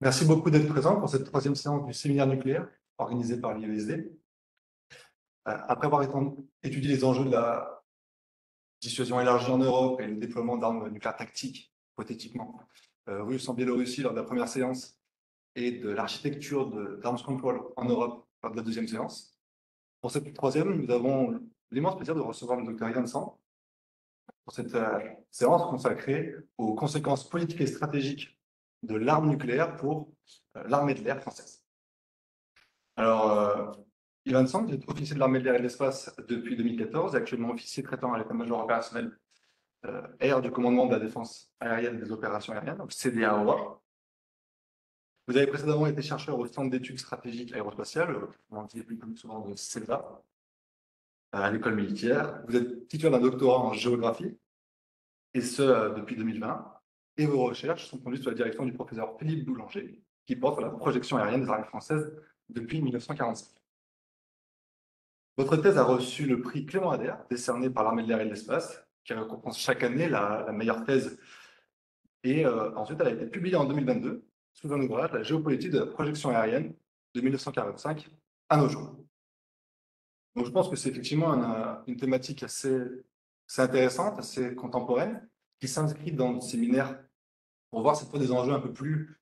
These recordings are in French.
Merci beaucoup d'être présent pour cette troisième séance du séminaire nucléaire organisé par l'IESD. Après avoir étudié les enjeux de la dissuasion élargie en Europe et le déploiement d'armes nucléaires tactiques, hypothétiquement, russes en Biélorussie lors de la première séance et de l'architecture d'arms control en Europe lors de la deuxième séance, pour cette troisième, nous avons l'immense plaisir de recevoir le docteur Yann Sand pour cette séance consacrée aux conséquences politiques et stratégiques de l'arme nucléaire pour l'armée de l'air française. Alors, Ivan Sand est officier de l'armée de l'air et de l'espace depuis 2014 et actuellement officier traitant à l'état-major opérationnel air du commandement de la défense aérienne et des opérations aériennes, donc CDAOA. Vous avez précédemment été chercheur au Centre d'études stratégiques aérospatiales, on dit plus souvent de CESA, à l'école militaire. Vous êtes titulaire d'un doctorat en géographie, et ce depuis 2020. Et vos recherches sont conduites sous la direction du professeur Philippe Boulanger, qui porte sur la projection aérienne des armées françaises depuis 1945. Votre thèse a reçu le prix Clément Ader, décerné par l'Armée de l'air et de l'espace, qui récompense chaque année la meilleure thèse. Et ensuite, elle a été publiée en 2022 sous un ouvrage, La géopolitique de la projection aérienne de 1945 à nos jours. Donc je pense que c'est effectivement une thématique assez intéressante, assez contemporaine, qui s'inscrit dans le séminaire pour voir cette fois des enjeux un peu plus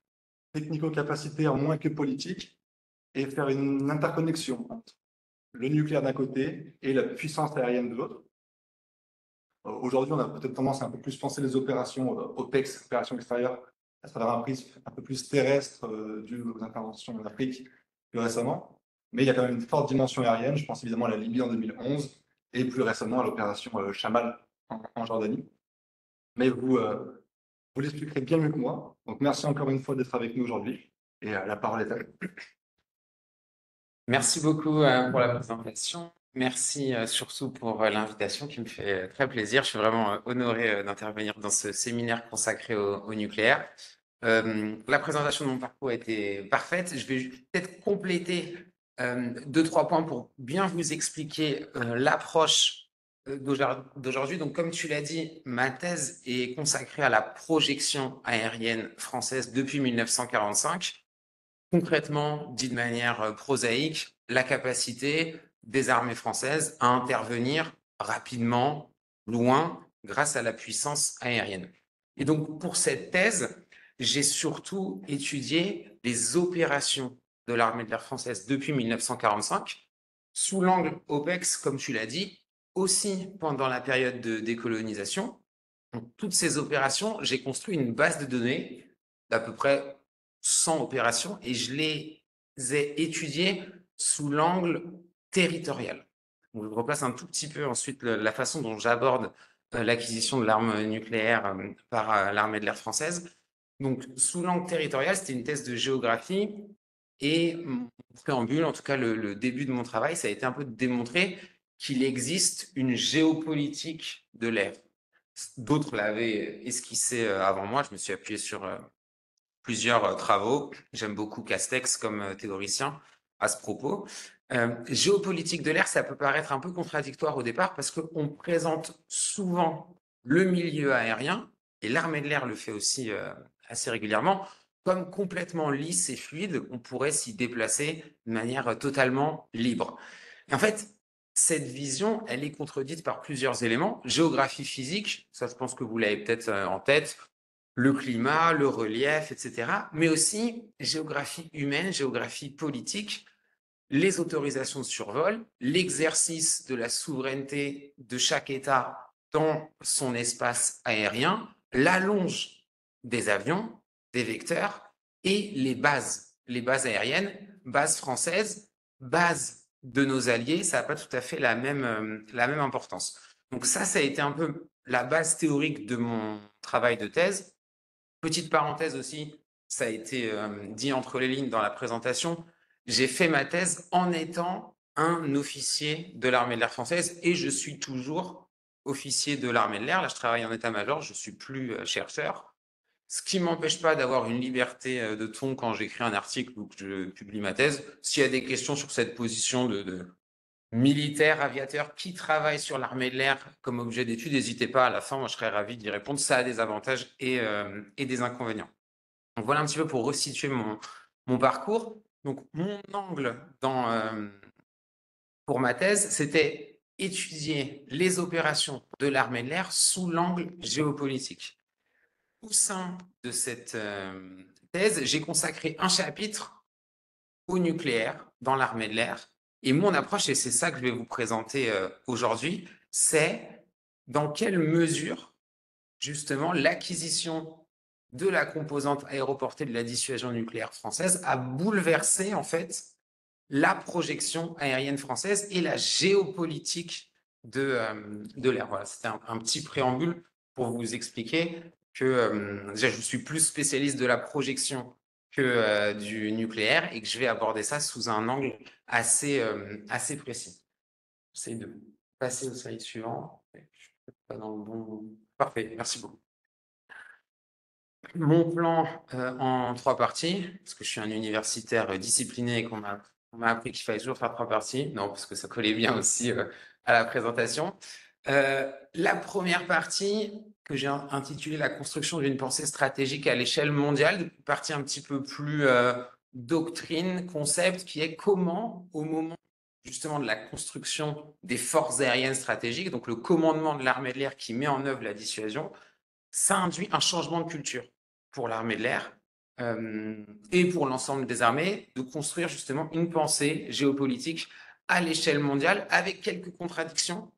technico-capacitaires, moins que politiques, et faire une interconnexion entre le nucléaire d'un côté et la puissance aérienne de l'autre. Aujourd'hui, on a peut-être tendance à un peu plus penser les opérations OPEX, opérations extérieures, à travers un prisme un peu plus terrestre dû aux interventions en Afrique plus récemment. Mais il y a quand même une forte dimension aérienne. Je pense évidemment à la Libye en 2011 et plus récemment à l'opération Chamal en Jordanie. Mais vous l'expliquerez bien mieux que moi. Donc merci encore une fois d'être avec nous aujourd'hui. Et la parole est à vous. Merci beaucoup pour la présentation. Merci surtout pour l'invitation qui me fait très plaisir. Je suis vraiment honoré d'intervenir dans ce séminaire consacré au nucléaire. La présentation de mon parcours a été parfaite. Je vais peut-être compléter deux, trois points pour bien vous expliquer l'approche d'aujourd'hui. Donc, comme tu l'as dit, ma thèse est consacrée à la projection aérienne française depuis 1945. Concrètement, dit de manière prosaïque, la capacité des armées françaises à intervenir rapidement, loin, grâce à la puissance aérienne. Et donc, pour cette thèse, j'ai surtout étudié les opérations de l'armée de l'air française depuis 1945, sous l'angle OPEX, comme tu l'as dit, aussi pendant la période de décolonisation. Donc, toutes ces opérations, j'ai construit une base de données d'à peu près 100 opérations et je les ai étudiées sous l'angle territorial. Donc, je replace un tout petit peu ensuite la façon dont j'aborde l'acquisition de l'arme nucléaire par l'armée de l'air française. Donc, sous l'angle territorial, c'était une thèse de géographie et mon préambule, en tout cas le début de mon travail, ça a été un peu de démontrer qu'il existe une géopolitique de l'air. D'autres l'avaient esquissé avant moi, je me suis appuyé sur plusieurs travaux. J'aime beaucoup Castex comme théoricien à ce propos. Géopolitique de l'air, ça peut paraître un peu contradictoire au départ parce qu'on présente souvent le milieu aérien, et l'armée de l'air le fait aussi assez régulièrement, comme complètement lisse et fluide, on pourrait s'y déplacer de manière totalement libre. Et en fait, cette vision, elle est contredite par plusieurs éléments. Géographie physique, ça je pense que vous l'avez peut-être en tête, le climat, le relief, etc. Mais aussi géographie humaine, géographie politique, les autorisations de survol, l'exercice de la souveraineté de chaque État dans son espace aérien, l'allonge des avions, des vecteurs et les bases aériennes, bases françaises, bases de nos alliés, ça n'a pas tout à fait la même importance. Donc ça a été un peu la base théorique de mon travail de thèse. Petite parenthèse aussi, ça a été dit entre les lignes dans la présentation, j'ai fait ma thèse en étant un officier de l'armée de l'air française et je suis toujours officier de l'armée de l'air. Là, je travaille en état-major, je suis plus chercheur. Ce qui ne m'empêche pas d'avoir une liberté de ton quand j'écris un article ou que je publie ma thèse. S'il y a des questions sur cette position de militaire, aviateur qui travaille sur l'armée de l'air comme objet d'étude, n'hésitez pas, à la fin, moi je serais ravi d'y répondre. Ça a des avantages et des inconvénients. Donc voilà un petit peu pour resituer mon parcours. Donc mon angle pour ma thèse, c'était étudier les opérations de l'armée de l'air sous l'angle géopolitique. Au sein de cette thèse, j'ai consacré un chapitre au nucléaire dans l'armée de l'air. Et mon approche, et c'est ça que je vais vous présenter aujourd'hui, c'est dans quelle mesure, justement, l'acquisition de la composante aéroportée de la dissuasion nucléaire française a bouleversé, en fait, la projection aérienne française et la géopolitique de l'air. Voilà, c'était un petit préambule pour vous expliquer que déjà, je suis plus spécialiste de la projection que du nucléaire et que je vais aborder ça sous un angle assez précis. J'essaie de passer au slide suivant. Je suis pas dans le bon. Parfait, merci beaucoup. Mon plan en 3 parties, parce que je suis un universitaire discipliné et qu'on m'a appris qu'il fallait toujours faire 3 parties. Non, parce que ça collait bien aussi à la présentation. La première partie que j'ai intitulée la construction d'une pensée stratégique à l'échelle mondiale, une partie un petit peu plus doctrine, concept, qui est comment, au moment justement de la construction des forces aériennes stratégiques, donc le commandement de l'armée de l'air qui met en œuvre la dissuasion, ça induit un changement de culture pour l'armée de l'air et pour l'ensemble des armées, de construire justement une pensée géopolitique à l'échelle mondiale avec quelques contradictions.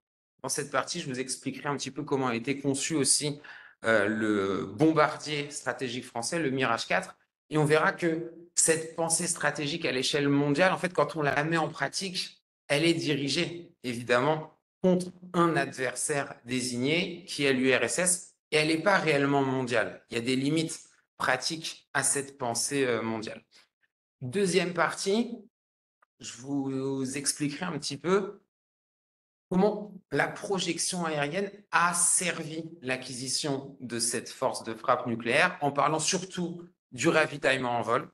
Dans cette partie, je vous expliquerai un petit peu comment a été conçu aussi le bombardier stratégique français, le Mirage 4, et on verra que cette pensée stratégique à l'échelle mondiale, en fait, quand on la met en pratique, elle est dirigée, évidemment, contre un adversaire désigné, qui est l'URSS, et elle n'est pas réellement mondiale. Il y a des limites pratiques à cette pensée mondiale. Deuxième partie, je vous expliquerai un petit peu comment la projection aérienne a servi l'acquisition de cette force de frappe nucléaire, en parlant surtout du ravitaillement en vol.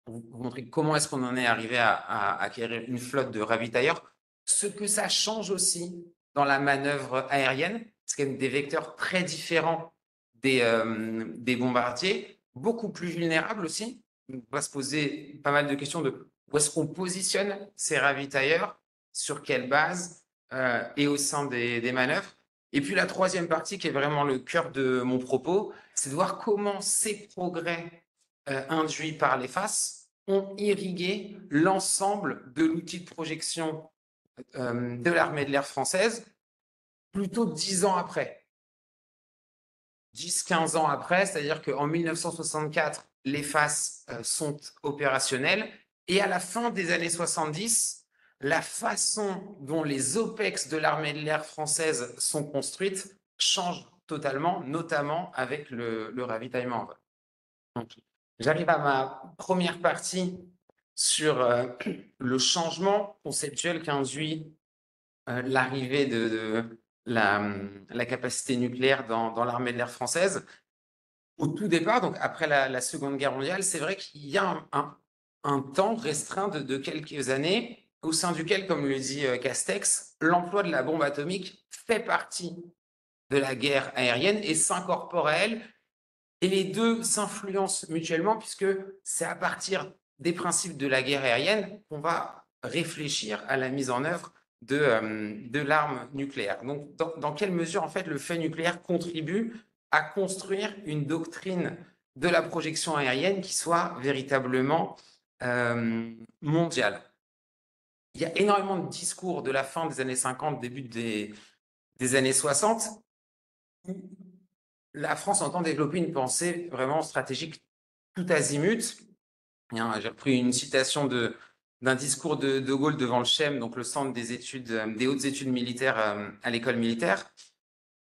Vous montrer comment est-ce qu'on en est arrivé à acquérir une flotte de ravitailleurs, ce que ça change aussi dans la manœuvre aérienne, parce qu'il y a des vecteurs très différents des bombardiers, beaucoup plus vulnérables aussi. On va se poser pas mal de questions de où est-ce qu'on positionne ces ravitailleurs, sur quelle base et au sein des manœuvres. Et puis la troisième partie, qui est vraiment le cœur de mon propos, c'est de voir comment ces progrès induits par les faces ont irrigué l'ensemble de l'outil de projection de l'armée de l'air française, plutôt 10 ans après. 10-15 ans après, c'est-à-dire qu'en 1964, les faces sont opérationnelles et à la fin des années 70, la façon dont les OPEX de l'armée de l'air française sont construites change totalement, notamment avec le ravitaillement en vol. Donc, j'arrive à ma première partie sur le changement conceptuel qu'induit l'arrivée de la capacité nucléaire dans l'armée de l'air française. Au tout départ, donc après la Seconde Guerre mondiale, c'est vrai qu'il y a un temps restreint de quelques années au sein duquel, comme le dit Castex, l'emploi de la bombe atomique fait partie de la guerre aérienne et s'incorpore à elle. Et les deux s'influencent mutuellement puisque c'est à partir des principes de la guerre aérienne qu'on va réfléchir à la mise en œuvre de l'arme nucléaire. Donc, dans quelle mesure, en fait, le fait nucléaire contribue à construire une doctrine de la projection aérienne qui soit véritablement mondiale. Il y a énormément de discours de la fin des années 50, début des années 60, où la France entend développer une pensée vraiment stratégique tout azimut. J'ai repris une citation d'un discours de Gaulle devant le CHEM, donc le centre des hautes études militaires à l'école militaire,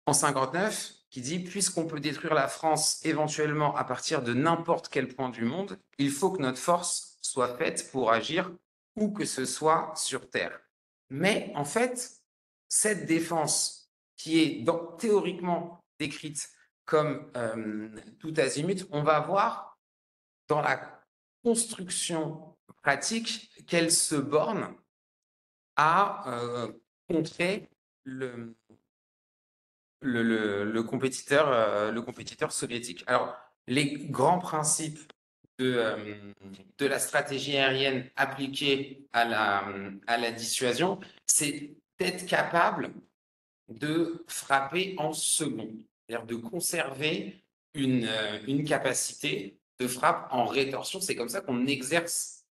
en 59, qui dit « Puisqu'on peut détruire la France éventuellement à partir de n'importe quel point du monde, il faut que notre force soit faite pour agir où que ce soit sur Terre. » Mais en fait, cette défense qui est théoriquement décrite comme tout azimut, on va voir dans la construction pratique qu'elle se borne à contrer le compétiteur soviétique. Alors, les grands principes de la stratégie aérienne appliquée à la dissuasion, c'est d'être capable de frapper en seconde, c'est-à-dire de conserver une capacité de frappe en rétorsion. C'est comme ça qu'on exerce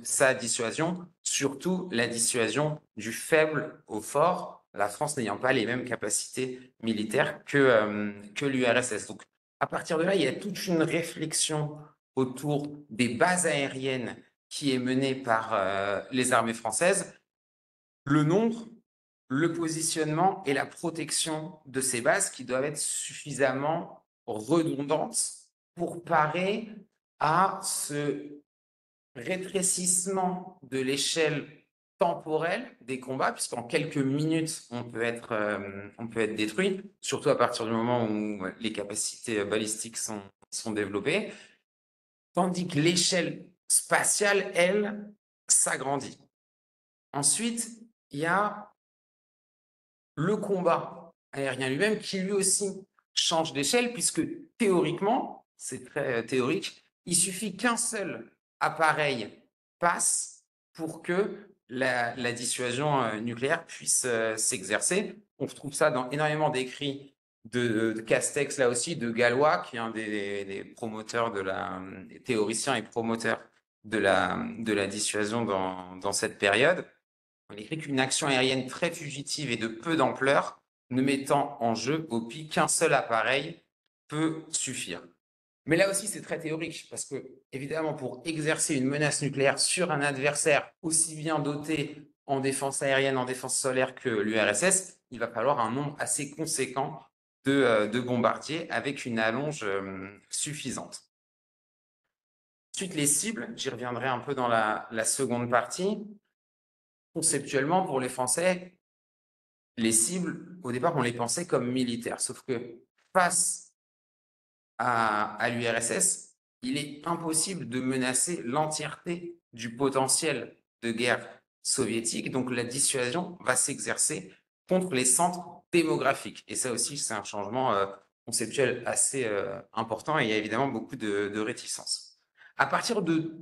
sa dissuasion, surtout la dissuasion du faible au fort, la France n'ayant pas les mêmes capacités militaires que l'URSS. Donc, à partir de là, il y a toute une réflexion autour des bases aériennes qui est menée par les armées françaises. Le nombre, le positionnement et la protection de ces bases qui doivent être suffisamment redondantes pour parer à ce rétrécissement de l'échelle temporelle des combats, puisqu'en quelques minutes, on peut être détruit, surtout à partir du moment où les capacités balistiques sont développées, tandis que l'échelle spatiale, elle, s'agrandit. Ensuite, il y a le combat aérien lui-même qui lui aussi change d'échelle, puisque théoriquement, c'est très théorique, il suffit qu'un seul appareil passe pour que la dissuasion nucléaire puisse s'exercer. On retrouve ça dans énormément d'écrits de Castex, là aussi, de Galois, qui est un des promoteurs des théoriciens et promoteurs de la dissuasion dans cette période. On écrit qu'une action aérienne très fugitive et de peu d'ampleur, ne mettant en jeu au pire qu'un seul appareil, peut suffire. Mais là aussi, c'est très théorique, parce que, évidemment, pour exercer une menace nucléaire sur un adversaire aussi bien doté en défense aérienne, en défense solaire que l'URSS, il va falloir un nombre assez conséquent de bombardiers avec une allonge suffisante. Ensuite, les cibles, j'y reviendrai un peu dans la seconde partie. Conceptuellement, pour les Français, les cibles, au départ, on les pensait comme militaires. Sauf que face à l'URSS, il est impossible de menacer l'entièreté du potentiel de guerre soviétique. Donc, la dissuasion va s'exercer contre les centres démographiques. Et ça aussi, c'est un changement conceptuel assez important et il y a évidemment beaucoup de réticences. À partir de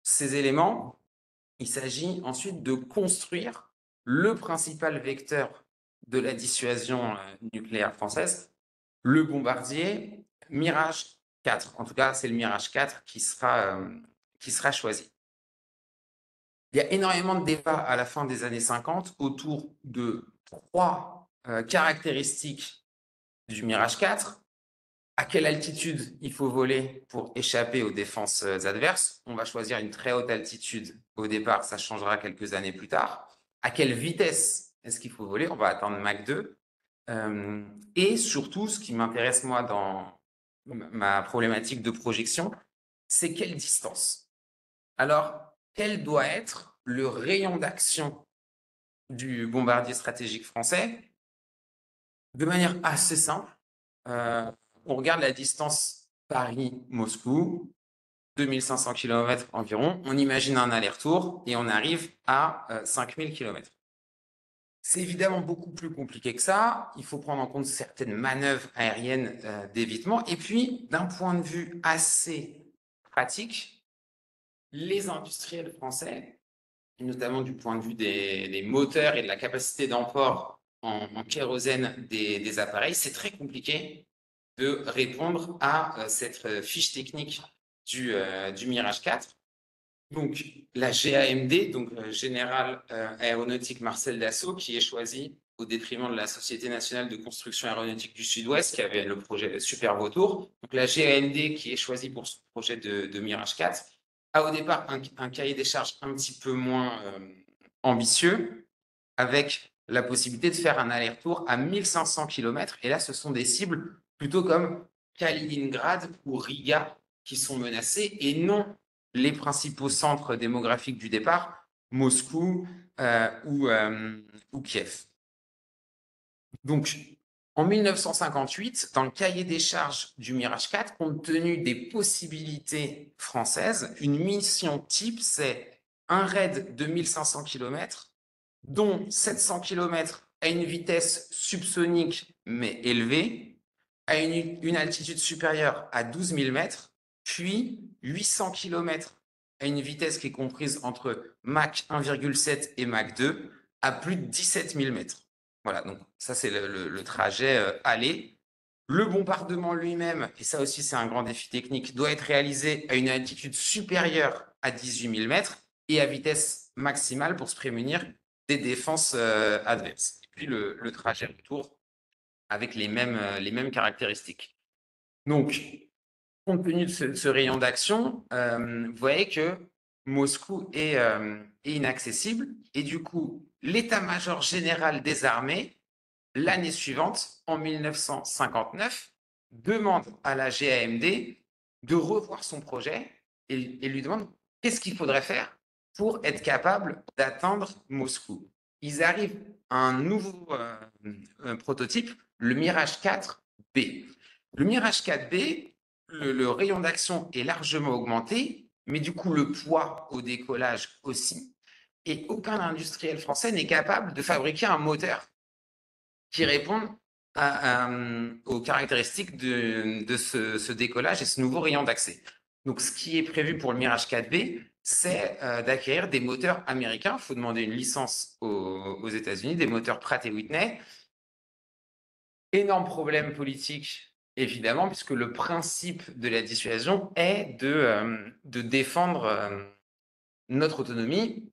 ces éléments, il s'agit ensuite de construire le principal vecteur de la dissuasion nucléaire française, le bombardier Mirage 4. En tout cas, c'est le Mirage 4 qui sera choisi. Il y a énormément de débats à la fin des années 50 autour de trois caractéristiques du Mirage 4. À quelle altitude il faut voler pour échapper aux défenses adverses? On va choisir une très haute altitude au départ, ça changera quelques années plus tard. À quelle vitesse est-ce qu'il faut voler? On va atteindre Mach 2. Et surtout, ce qui m'intéresse moi dans ma problématique de projection, c'est quelle distance? Alors, quel doit être le rayon d'action du bombardier stratégique français? De manière assez simple, on regarde la distance Paris-Moscou, 2500 km environ, on imagine un aller-retour et on arrive à 5000 km. C'est évidemment beaucoup plus compliqué que ça, il faut prendre en compte certaines manœuvres aériennes d'évitement et puis d'un point de vue assez pratique, les industriels français, notamment du point de vue des moteurs et de la capacité d'emport en kérosène des appareils, c'est très compliqué de répondre à cette fiche technique du Mirage 4. Donc, la GAMD, donc Générale Aéronautique Marcel Dassault, qui est choisie au détriment de la Société nationale de construction aéronautique du Sud-Ouest, qui avait le projet Super Vautour. Donc, la GAMD, qui est choisie pour ce projet de Mirage 4, a au départ un cahier des charges un petit peu moins ambitieux, avec la possibilité de faire un aller-retour à 1500 km. Et là, ce sont des cibles plutôt comme Kaliningrad ou Riga qui sont menacées et non les principaux centres démographiques du départ, Moscou ou Kiev. Donc, en 1958, dans le cahier des charges du Mirage 4, compte tenu des possibilités françaises, une mission type, c'est un raid de 1500 km, dont 700 km à une vitesse subsonique mais élevée, à une altitude supérieure à 12 000 mètres, puis 800 km à une vitesse qui est comprise entre Mach 1,7 et Mach 2 à plus de 17 000 mètres. Voilà, donc ça c'est le trajet aller. Le bombardement lui-même, et ça aussi c'est un grand défi technique, doit être réalisé à une altitude supérieure à 18 000 mètres et à vitesse maximale pour se prémunir des défenses adverses. Et puis le trajet retour avec les mêmes caractéristiques. Donc, compte tenu de ce rayon d'action, vous voyez que Moscou est inaccessible et du coup, l'état-major général des armées, l'année suivante, en 1959, demande à la GAMD de revoir son projet et lui demande qu'est-ce qu'il faudrait faire pour être capable d'atteindre Moscou. Ils arrivent à un nouveau prototype, le Mirage 4B. Le Mirage 4B, le rayon d'action est largement augmenté, mais du coup le poids au décollage aussi. Et aucun industriel français n'est capable de fabriquer un moteur qui réponde aux caractéristiques de ce décollage et ce nouveau rayon d'accès. Donc, ce qui est prévu pour le Mirage 4B, c'est d'acquérir des moteurs américains. Il faut demander une licence aux États-Unis, des moteurs Pratt et Whitney. Énorme problème politique, évidemment, puisque le principe de la dissuasion est de défendre notre autonomie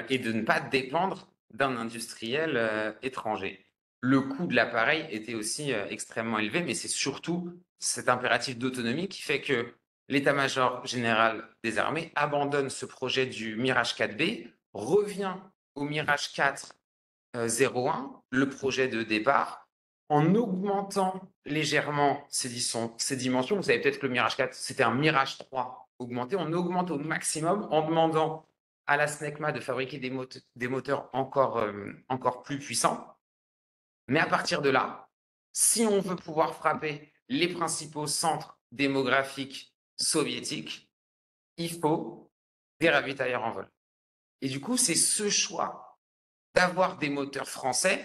et de ne pas dépendre d'un industriel étranger. Le coût de l'appareil était aussi extrêmement élevé, mais c'est surtout cet impératif d'autonomie qui fait que l'état-major général des armées abandonne ce projet du Mirage 4B, revient au Mirage 401, le projet de départ, en augmentant légèrement ses dimensions. Vous savez peut-être que le Mirage 4, c'était un Mirage 3 augmenté. On augmente au maximum en demandant à la SNECMA de fabriquer des moteurs encore plus puissants. Mais à partir de là, si on veut pouvoir frapper les principaux centres démographiques soviétiques, il faut des ravitailleurs en vol. Et du coup, c'est ce choix d'avoir des moteurs français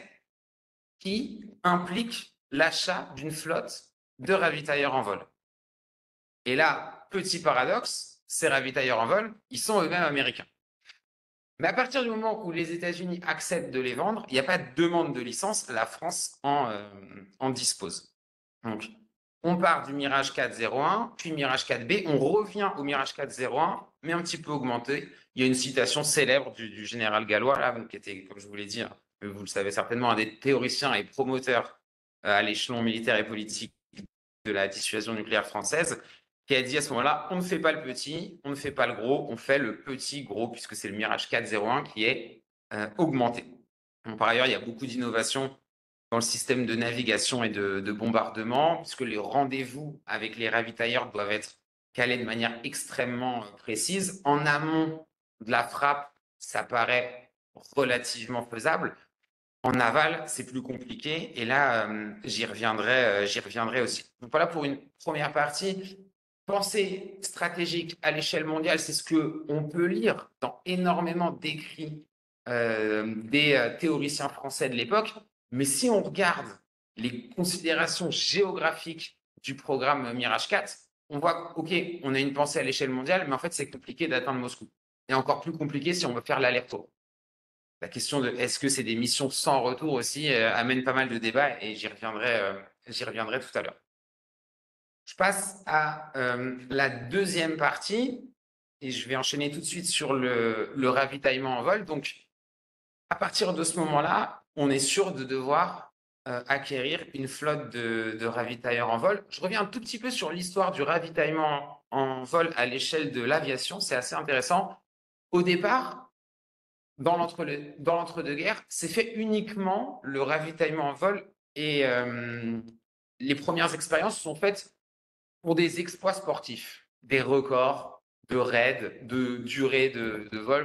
qui implique l'achat d'une flotte de ravitailleurs en vol. Et là, petit paradoxe, ces ravitailleurs en vol, ils sont eux-mêmes américains. Mais à partir du moment où les États-Unis acceptent de les vendre, il n'y a pas de demande de licence, la France en dispose. Donc, on part du Mirage 401, puis Mirage 4B, on revient au Mirage 401, mais un petit peu augmenté. Il y a une citation célèbre du général gallois, là, qui était, comme je vous l'ai dit, vous le savez certainement, un des théoriciens et promoteurs à l'échelon militaire et politique de la dissuasion nucléaire française, qui a dit à ce moment-là, on ne fait pas le petit, on ne fait pas le gros, on fait le petit gros, puisque c'est le Mirage 401 qui est augmenté. Donc, par ailleurs, il y a beaucoup d'innovations dans le système de navigation et de bombardement, puisque les rendez-vous avec les ravitailleurs doivent être calés de manière extrêmement précise. En amont de la frappe, ça paraît relativement faisable. En aval, c'est plus compliqué. Et là, j'y reviendrai aussi. Donc voilà pour une première partie. Pensée stratégique à l'échelle mondiale, c'est ce que on peut lire dans énormément d'écrits des théoriciens français de l'époque. Mais si on regarde les considérations géographiques du programme Mirage 4, on voit OK, on a une pensée à l'échelle mondiale, mais en fait, c'est compliqué d'atteindre Moscou. Et encore plus compliqué si on veut faire l'aller-retour. La question de est-ce que c'est des missions sans retour aussi amène pas mal de débats et j'y reviendrai tout à l'heure. Je passe à la deuxième partie et je vais enchaîner tout de suite sur le ravitaillement en vol. Donc, à partir de ce moment-là, on est sûr de devoir acquérir une flotte de ravitailleurs en vol. Je reviens un tout petit peu sur l'histoire du ravitaillement en vol à l'échelle de l'aviation. C'est assez intéressant. Au départ, dans l'entre-deux-guerres, c'est fait uniquement le ravitaillement en vol et les premières expériences sont faites pour des exploits sportifs, des records de raids, de durée de vol.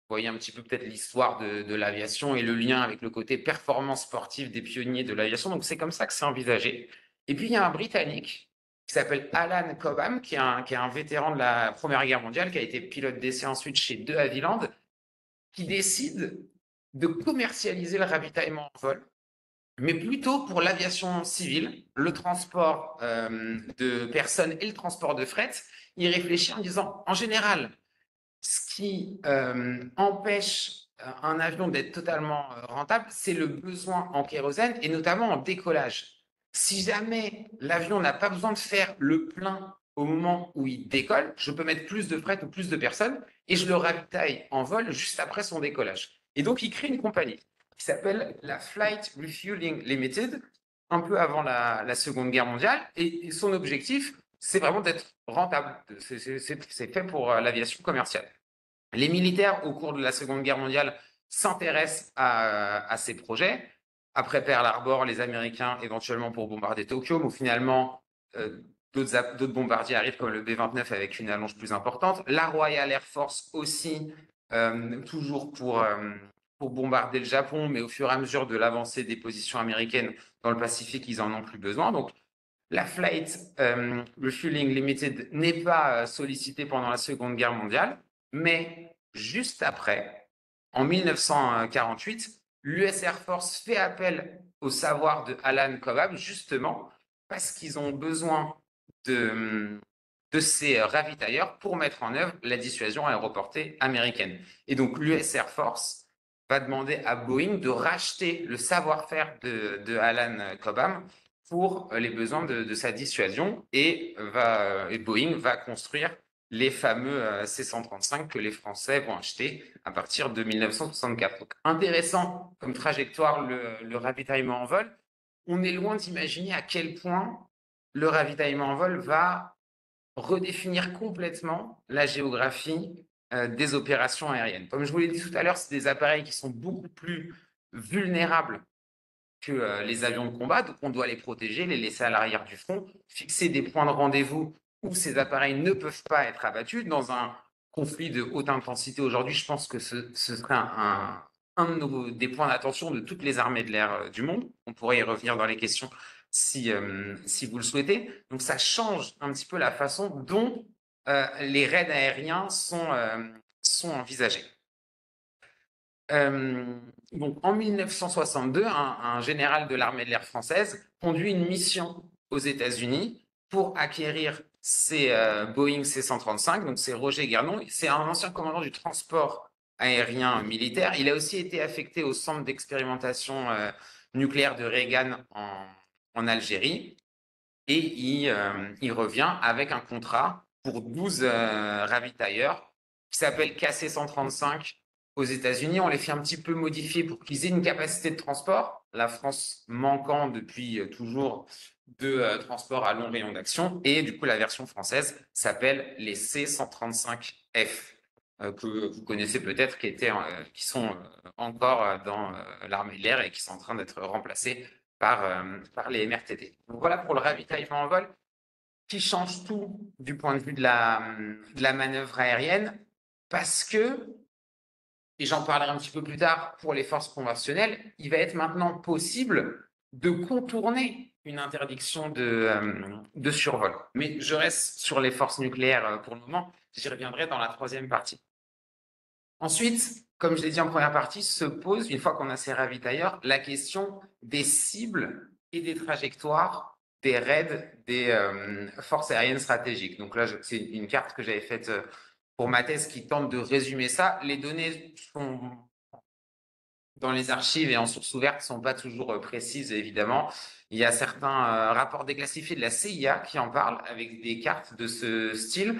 Vous voyez un petit peu peut-être l'histoire de l'aviation et le lien avec le côté performance sportive des pionniers de l'aviation. Donc c'est comme ça que c'est envisagé. Et puis il y a un Britannique qui s'appelle Alan Cobham, qui est un vétéran de la Première Guerre mondiale, qui a été pilote d'essai ensuite chez De Havilland, qui décide de commercialiser le ravitaillement en vol mais plutôt pour l'aviation civile, le transport de personnes et le transport de fret. Il réfléchit en disant, en général, ce qui empêche un avion d'être totalement rentable, c'est le besoin en kérosène et notamment en décollage. Si jamais l'avion n'a pas besoin de faire le plein au moment où il décolle, je peux mettre plus de fret ou plus de personnes et je le ravitaille en vol juste après son décollage. Et donc, il crée une compagnie qui s'appelle la Flight Refueling Limited, un peu avant la Seconde Guerre mondiale. Et son objectif, c'est vraiment d'être rentable. C'est fait pour l'aviation commerciale. Les militaires, au cours de la Seconde Guerre mondiale, s'intéressent à ces projets. Après Pearl Harbor, les Américains, éventuellement pour bombarder Tokyo, mais finalement, d'autres bombardiers arrivent comme le B-29 avec une allonge plus importante. La Royal Air Force aussi, toujours pour bombarder le Japon, mais au fur et à mesure de l'avancée des positions américaines dans le Pacifique, ils en ont plus besoin. Donc, la Flight Refueling Limited n'est pas sollicitée pendant la Seconde Guerre mondiale, mais juste après, en 1948, l'US Air Force fait appel au savoir de Alan Cobham, justement parce qu'ils ont besoin de ces ravitailleurs pour mettre en œuvre la dissuasion aéroportée américaine. Et donc l'US Air Force va demander à Boeing de racheter le savoir-faire de Alan Cobham pour les besoins de sa dissuasion et Boeing va construire les fameux C-135 que les Français vont acheter à partir de 1964. Donc, intéressant comme trajectoire le ravitaillement en vol. On est loin d'imaginer à quel point le ravitaillement en vol va redéfinir complètement la géographie des opérations aériennes. Comme je vous l'ai dit tout à l'heure, c'est des appareils qui sont beaucoup plus vulnérables que les avions de combat, donc on doit les protéger, les laisser à l'arrière du front, fixer des points de rendez-vous où ces appareils ne peuvent pas être abattus. Dans un conflit de haute intensité aujourd'hui, je pense que ce serait des points d'attention de toutes les armées de l'air du monde. On pourrait y revenir dans les questions si vous le souhaitez. Donc ça change un petit peu la façon dont les raids aériens sont envisagés. Donc, en 1962, un général de l'armée de l'air française conduit une mission aux États-Unis pour acquérir ces Boeing C-135. Donc, c'est Roger Guernon. C'est un ancien commandant du transport aérien militaire. Il a aussi été affecté au centre d'expérimentation nucléaire de Reagan en Algérie. Et il revient avec un contrat pour 12 ravitailleurs qui s'appelle KC-135 aux États-Unis. On les fait un petit peu modifier pour qu'ils aient une capacité de transport. La France manquant depuis toujours de transport à long rayon d'action. Et du coup, la version française s'appelle les C-135F, que vous connaissez peut-être, qui sont encore dans l'armée de l'air et qui sont en train d'être remplacés par les MRTT. Donc voilà pour le ravitaillement en vol qui change tout du point de vue de la manœuvre aérienne parce que, et j'en parlerai un petit peu plus tard pour les forces conventionnelles, il va être maintenant possible de contourner une interdiction de survol. Mais je reste sur les forces nucléaires pour le moment, j'y reviendrai dans la troisième partie. Ensuite, comme je l'ai dit en première partie, se pose, une fois qu'on a ces ravitailleurs, la question des cibles et des trajectoires des raids des forces aériennes stratégiques. Donc là, c'est une carte que j'avais faite pour ma thèse qui tente de résumer ça. Les données sont dans les archives et en source ouverte ne sont pas toujours précises, évidemment. Il y a certains rapports déclassifiés de la CIA qui en parlent avec des cartes de ce style.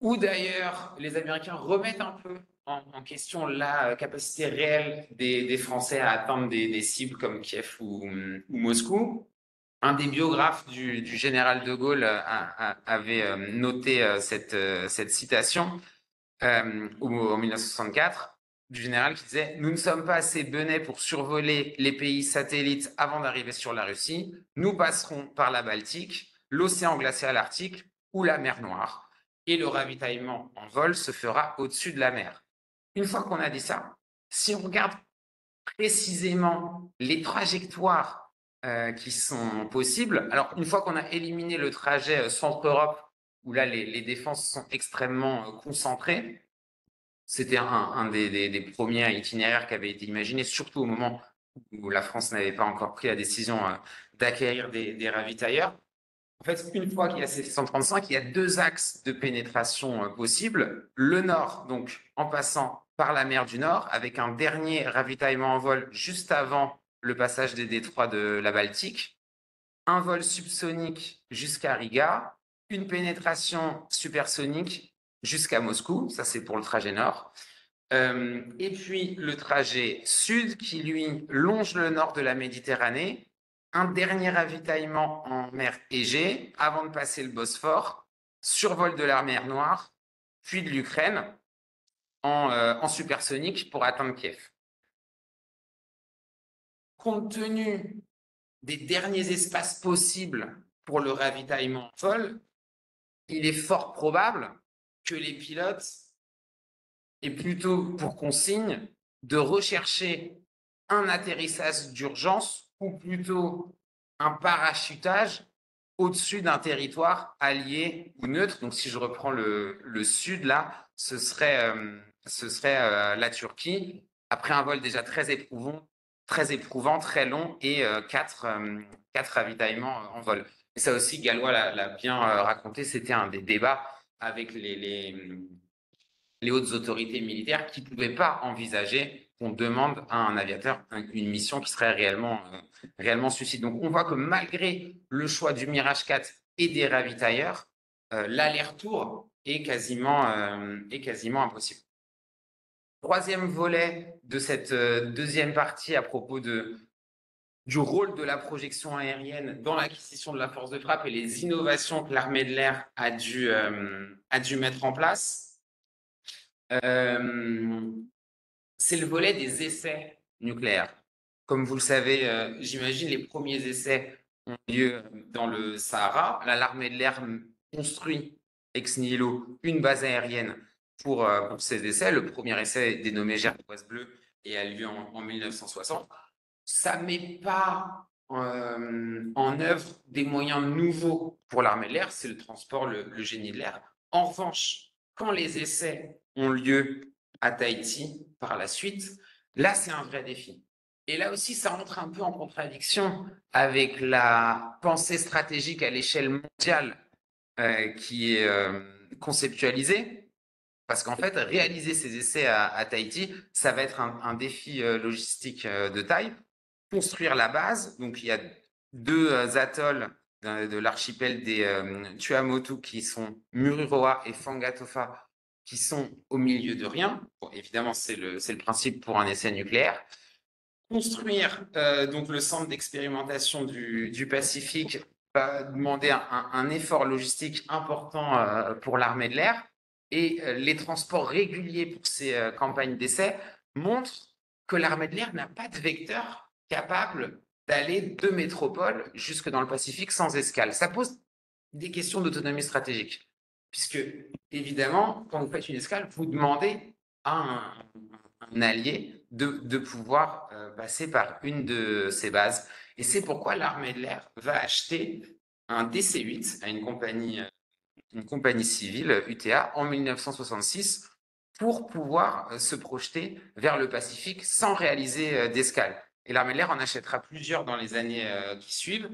Ou d'ailleurs, les Américains remettent un peu en question la capacité réelle des Français à atteindre des cibles comme Kiev ou Moscou. Un des biographes du général de Gaulle avait noté cette citation en 1964 du général qui disait « Nous ne sommes pas assez benets pour survoler les pays satellites avant d'arriver sur la Russie. Nous passerons par la Baltique, l'océan glacial arctique ou la mer Noire. Et le ravitaillement en vol se fera au-dessus de la mer. » Une fois qu'on a dit ça, si on regarde précisément les trajectoires qui sont possibles, alors une fois qu'on a éliminé le trajet centre-Europe, où là les défenses sont extrêmement concentrées, c'était un des premiers itinéraires qui avait été imaginé, surtout au moment où la France n'avait pas encore pris la décision d'acquérir des ravitailleurs. En fait, une fois qu'il y a ces 135, il y a deux axes de pénétration possibles. Le nord, donc en passant par la mer du Nord, avec un dernier ravitaillement en vol juste avant le passage des détroits de la Baltique, un vol subsonique jusqu'à Riga, une pénétration supersonique jusqu'à Moscou, ça c'est pour le trajet nord, et puis le trajet sud qui, lui, longe le nord de la Méditerranée, un dernier ravitaillement en mer Égée avant de passer le Bosphore, survol de la mer Noire, puis de l'Ukraine en supersonique pour atteindre Kiev. Compte tenu des derniers espaces possibles pour le ravitaillement en vol, il est fort probable que les pilotes aient plutôt pour consigne de rechercher un atterrissage d'urgence ou plutôt un parachutage au-dessus d'un territoire allié ou neutre. Donc, si je reprends le sud, là, ce serait la Turquie, après un vol déjà très éprouvant, très long et quatre ravitaillements en vol. Et ça aussi, Gallois l'a bien raconté, c'était un des débats avec les hautes autorités militaires qui ne pouvaient pas envisager qu'on demande à un aviateur une mission qui serait réellement suicide. Donc on voit que malgré le choix du Mirage 4 et des ravitailleurs, l'aller-retour est quasiment impossible. Troisième volet de cette deuxième partie à propos du rôle de la projection aérienne dans l'acquisition de la force de frappe et les innovations que l'armée de l'air a dû mettre en place. C'est le volet des essais nucléaires. Comme vous le savez, j'imagine, les premiers essais ont lieu dans le Sahara. L'armée de l'air construit ex nihilo une base aérienne pour ces essais. Le premier essai est dénommé Gerboise Bleue et a lieu en 1960. Ça ne met pas en œuvre des moyens nouveaux pour l'armée de l'air, c'est le transport, le génie de l'air. En revanche, quand les essais ont lieu à Tahiti par la suite, là, c'est un vrai défi. Et là aussi, ça entre un peu en contradiction avec la pensée stratégique à l'échelle mondiale qui est conceptualisée. Parce qu'en fait, réaliser ces essais à Tahiti, ça va être un défi logistique de taille. Construire la base, donc il y a deux atolls de l'archipel des Tuamotu qui sont Mururoa et Fangatofa qui sont au milieu de rien. Bon, évidemment, c'est le principe pour un essai nucléaire. Construire donc le centre d'expérimentation du Pacifique va demander un effort logistique important pour l'armée de l'air et les transports réguliers pour ces campagnes d'essai montrent que l'armée de l'air n'a pas de vecteur capable d'aller de métropole jusque dans le Pacifique sans escale. Ça pose des questions d'autonomie stratégique, puisque évidemment, quand vous faites une escale, vous demandez à un allié de pouvoir passer par une de ces bases. Et c'est pourquoi l'armée de l'air va acheter un DC-8 à une compagnie civile, UTA, en 1966 pour pouvoir se projeter vers le Pacifique sans réaliser d'escale. Et l'armée de l'air en achètera plusieurs dans les années qui suivent,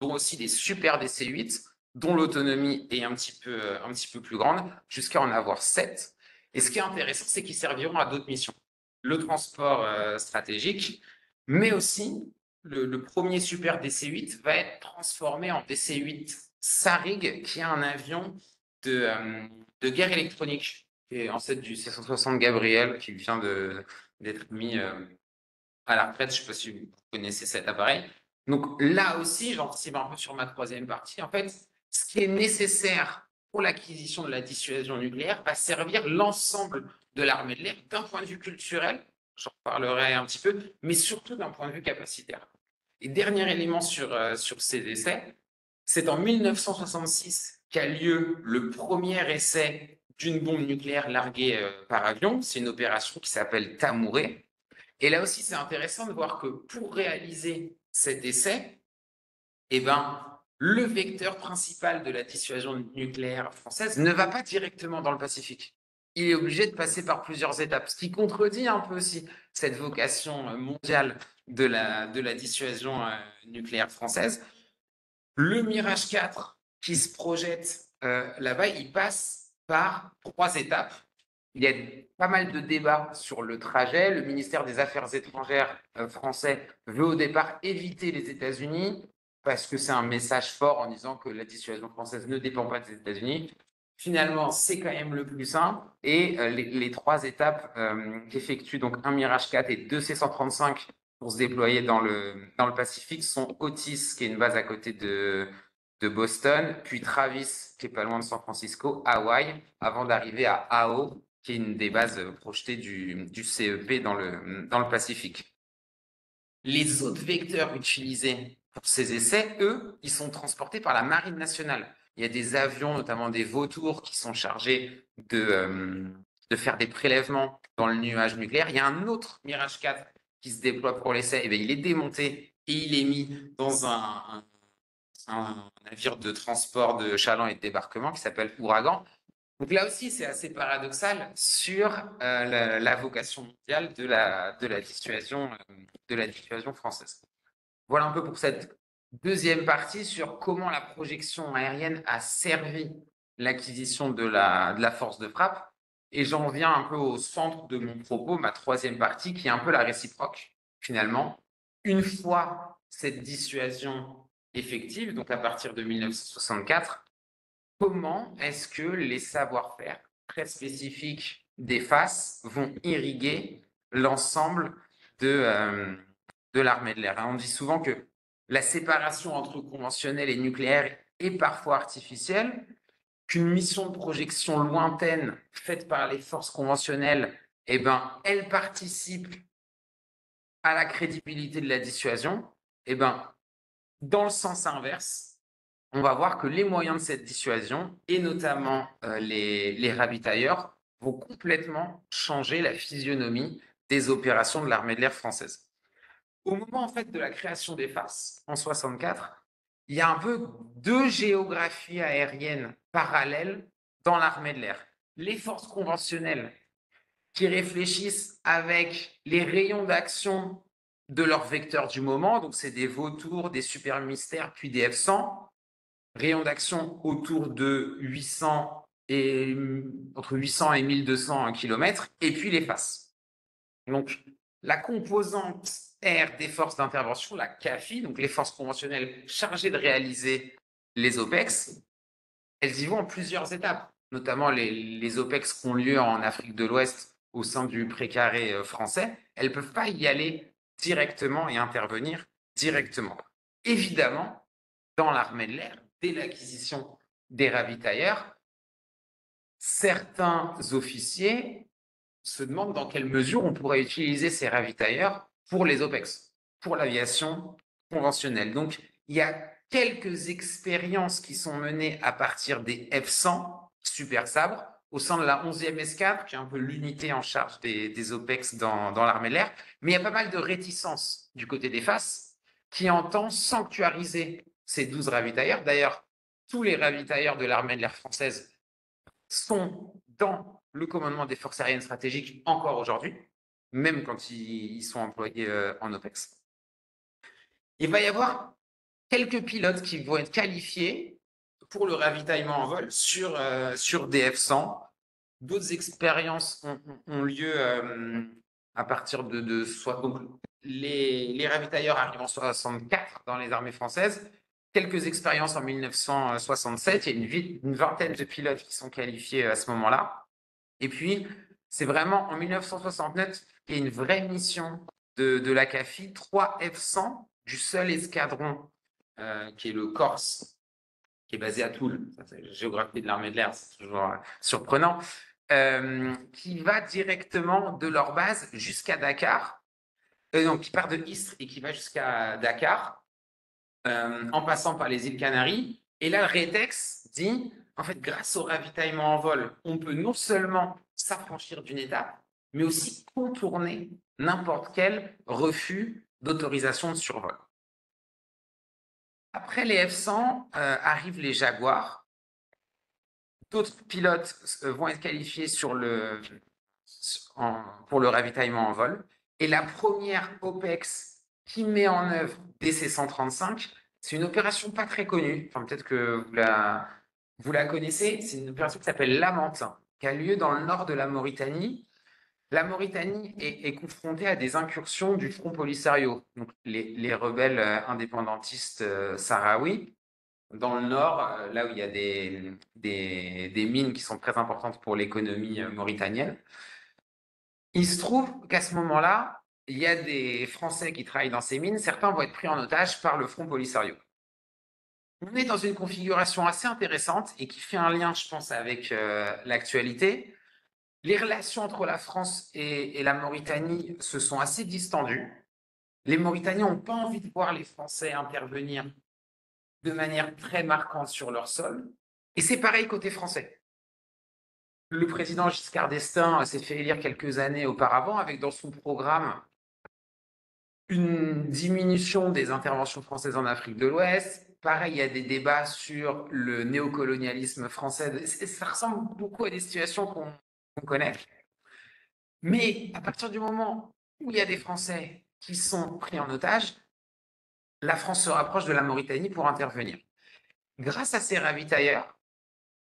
dont aussi des super DC-8, dont l'autonomie est un petit peu plus grande, jusqu'à en avoir 7. Et ce qui est intéressant, c'est qu'ils serviront à d'autres missions. Le transport stratégique, mais aussi le premier super DC-8 va être transformé en DC-8 Sarig, qui est un avion de guerre électronique, qui est ancêtre du C-160 Gabriel, qui vient d'être mis à la retraite. Je ne sais pas si vous connaissez cet appareil. Donc là aussi, j'anticipe un peu sur ma troisième partie. En fait, ce qui est nécessaire pour l'acquisition de la dissuasion nucléaire va servir l'ensemble de l'armée de l'air d'un point de vue culturel, j'en reparlerai un petit peu, mais surtout d'un point de vue capacitaire. Et dernier élément sur ces essais, c'est en 1966 qu'a lieu le premier essai d'une bombe nucléaire larguée par avion. C'est une opération qui s'appelle Tamouré. Et là aussi, c'est intéressant de voir que pour réaliser cet essai, eh ben, le vecteur principal de la dissuasion nucléaire française ne va pas directement dans le Pacifique. il est obligé de passer par plusieurs étapes, ce qui contredit un peu aussi cette vocation mondiale de la dissuasion nucléaire française. Le Mirage 4 qui se projette là-bas, il passe par 3 étapes. Il y a pas mal de débats sur le trajet. Le ministère des Affaires étrangères français veut au départ éviter les États-Unis parce que c'est un message fort en disant que la dissuasion française ne dépend pas des États-Unis. Finalement, c'est quand même le plus simple. Et les 3 étapes qu'effectuent donc un Mirage 4 et 2 C-135 pour se déployer dans le Pacifique sont Otis, qui est une base à côté de Boston, puis Travis, qui est pas loin de San Francisco, Hawaï, avant d'arriver à AO, qui est une des bases projetées du CEP dans le Pacifique. Les autres vecteurs utilisés pour ces essais, eux, ils sont transportés par la Marine nationale. Il y a des avions, notamment des vautours, qui sont chargés de faire des prélèvements dans le nuage nucléaire. Il y a un autre Mirage 4 qui se déploie pour l'essai. Et bien, il est démonté et il est mis dans un navire de transport de chaland et de débarquement qui s'appelle Ouragan. Donc là aussi, c'est assez paradoxal sur la vocation mondiale de la dissuasion française. Voilà un peu pour cette deuxième partie sur comment la projection aérienne a servi l'acquisition de la force de frappe. Et j'en viens un peu au centre de mon propos, ma troisième partie, qui est un peu la réciproque, finalement. Une fois cette dissuasion effective, donc à partir de 1964, comment est-ce que les savoir-faire très spécifiques des FAS vont irriguer l'ensemble de l'armée de l'air? On dit souvent que la séparation entre conventionnel et nucléaire est parfois artificielle, qu'une mission de projection lointaine faite par les forces conventionnelles, eh ben, elle participe à la crédibilité de la dissuasion. Eh ben, dans le sens inverse, on va voir que les moyens de cette dissuasion, et notamment les ravitailleurs, vont complètement changer la physionomie des opérations de l'armée de l'air française. Au moment en fait de la création des FAS en 64, il y a un peu 2 géographies aériennes parallèles dans l'armée de l'air. Les forces conventionnelles qui réfléchissent avec les rayons d'action de leurs vecteurs du moment, donc c'est des vautours, des super mystères, puis des F-100, rayon d'action autour de 800 et entre 800 et 1200 km, et puis les FAS. Donc, la composante air des forces d'intervention, la CAFI, donc les forces conventionnelles chargées de réaliser les OPEX, elles y vont en plusieurs étapes, notamment les OPEX qui ont lieu en Afrique de l'Ouest au sein du précaré français. Elles ne peuvent pas y aller directement et intervenir directement. Évidemment, dans l'armée de l'air, dès l'acquisition des ravitailleurs, certains officiers se demandent dans quelle mesure on pourrait utiliser ces ravitailleurs pour les OPEX, pour l'aviation conventionnelle. Donc, il y a quelques expériences qui sont menées à partir des F-100 Super Sabre au sein de la 11e escadre, qui est un peu l'unité en charge des OPEX dans l'armée de l'air. Mais il y a pas mal de réticence du côté des FAS qui entend sanctuariser ces 12 ravitailleurs. D'ailleurs, tous les ravitailleurs de l'armée de l'air française sont dans le commandement des forces aériennes stratégiques encore aujourd'hui, même quand ils sont employés en OPEX. Il va y avoir quelques pilotes qui vont être qualifiés pour le ravitaillement en vol sur des F-100. D'autres expériences ont lieu à partir de soit donc les ravitailleurs arrivent en 64 dans les armées françaises. Quelques expériences en 1967. Il y a une vingtaine de pilotes qui sont qualifiés à ce moment-là. Et puis, c'est vraiment en 1969 qu'il y a une vraie mission de la CAFI, 3 F-100 du seul escadron qui est le Corse, qui est basé à Toul. La géographie de l'armée de l'air, c'est toujours surprenant. Qui va directement de leur base jusqu'à Dakar. Donc, qui part de Istres et qui va jusqu'à Dakar, en passant par les îles Canaries. Et là, le RETEX dit, en fait, grâce au ravitaillement en vol, on peut non seulement s'affranchir d'une étape, mais aussi contourner n'importe quel refus d'autorisation de survol. Après les F-100, arrivent les Jaguars. d'autres pilotes vont être qualifiés pour le ravitaillement en vol. Et la première OPEX qui met en œuvre DC-135, c'est une opération pas très connue. Enfin, peut-être que vous la connaissez. C'est une opération qui s'appelle Lamantin, qui a lieu dans le nord de la Mauritanie. La Mauritanie est confrontée à des incursions du Front Polisario, donc les rebelles indépendantistes sahraouis, dans le nord, là où il y a des mines qui sont très importantes pour l'économie mauritanienne. Il se trouve qu'à ce moment-là, il y a des Français qui travaillent dans ces mines. Certains vont être pris en otage par le Front Polisario. On est dans une configuration assez intéressante et qui fait un lien, je pense, avec l'actualité. Les relations entre la France et la Mauritanie se sont assez distendues. Les Mauritaniens n'ont pas envie de voir les Français intervenir de manière très marquante sur leur sol. Et c'est pareil côté français. Le président Giscard d'Estaing s'est fait élire quelques années auparavant avec dans son programme une diminution des interventions françaises en Afrique de l'Ouest. Pareil, il y a des débats sur le néocolonialisme français. Ça ressemble beaucoup à des situations qu'on connaît. Mais à partir du moment où il y a des Français qui sont pris en otage, la France se rapproche de la Mauritanie pour intervenir. Grâce à ces ravitailleurs,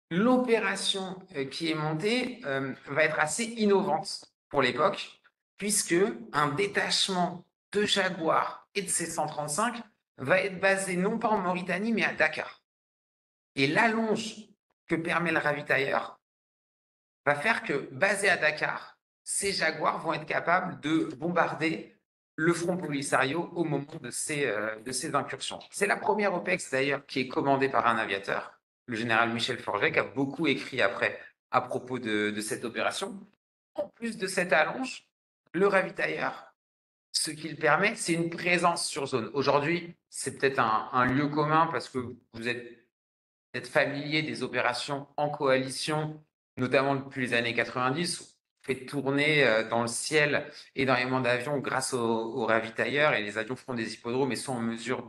l'opération qui est montée va être assez innovante pour l'époque, puisque un détachement de Jaguar et de C-135 va être basé non pas en Mauritanie, mais à Dakar. Et l'allonge que permet le ravitailleur va faire que, basé à Dakar, ces Jaguars vont être capables de bombarder le Front Polisario au moment de ces incursions. C'est la première OPEX d'ailleurs qui est commandée par un aviateur, le général Michel Forget, qui a beaucoup écrit après à propos de cette opération. En plus de cette allonge, le ravitailleur, ce qu'il permet, c'est une présence sur zone. Aujourd'hui, c'est peut-être un lieu commun parce que vous êtes familier des opérations en coalition, notamment depuis les années 90, où on fait tourner dans le ciel énormément d'avions grâce aux ravitailleurs, et les avions font des hippodromes et sont en mesure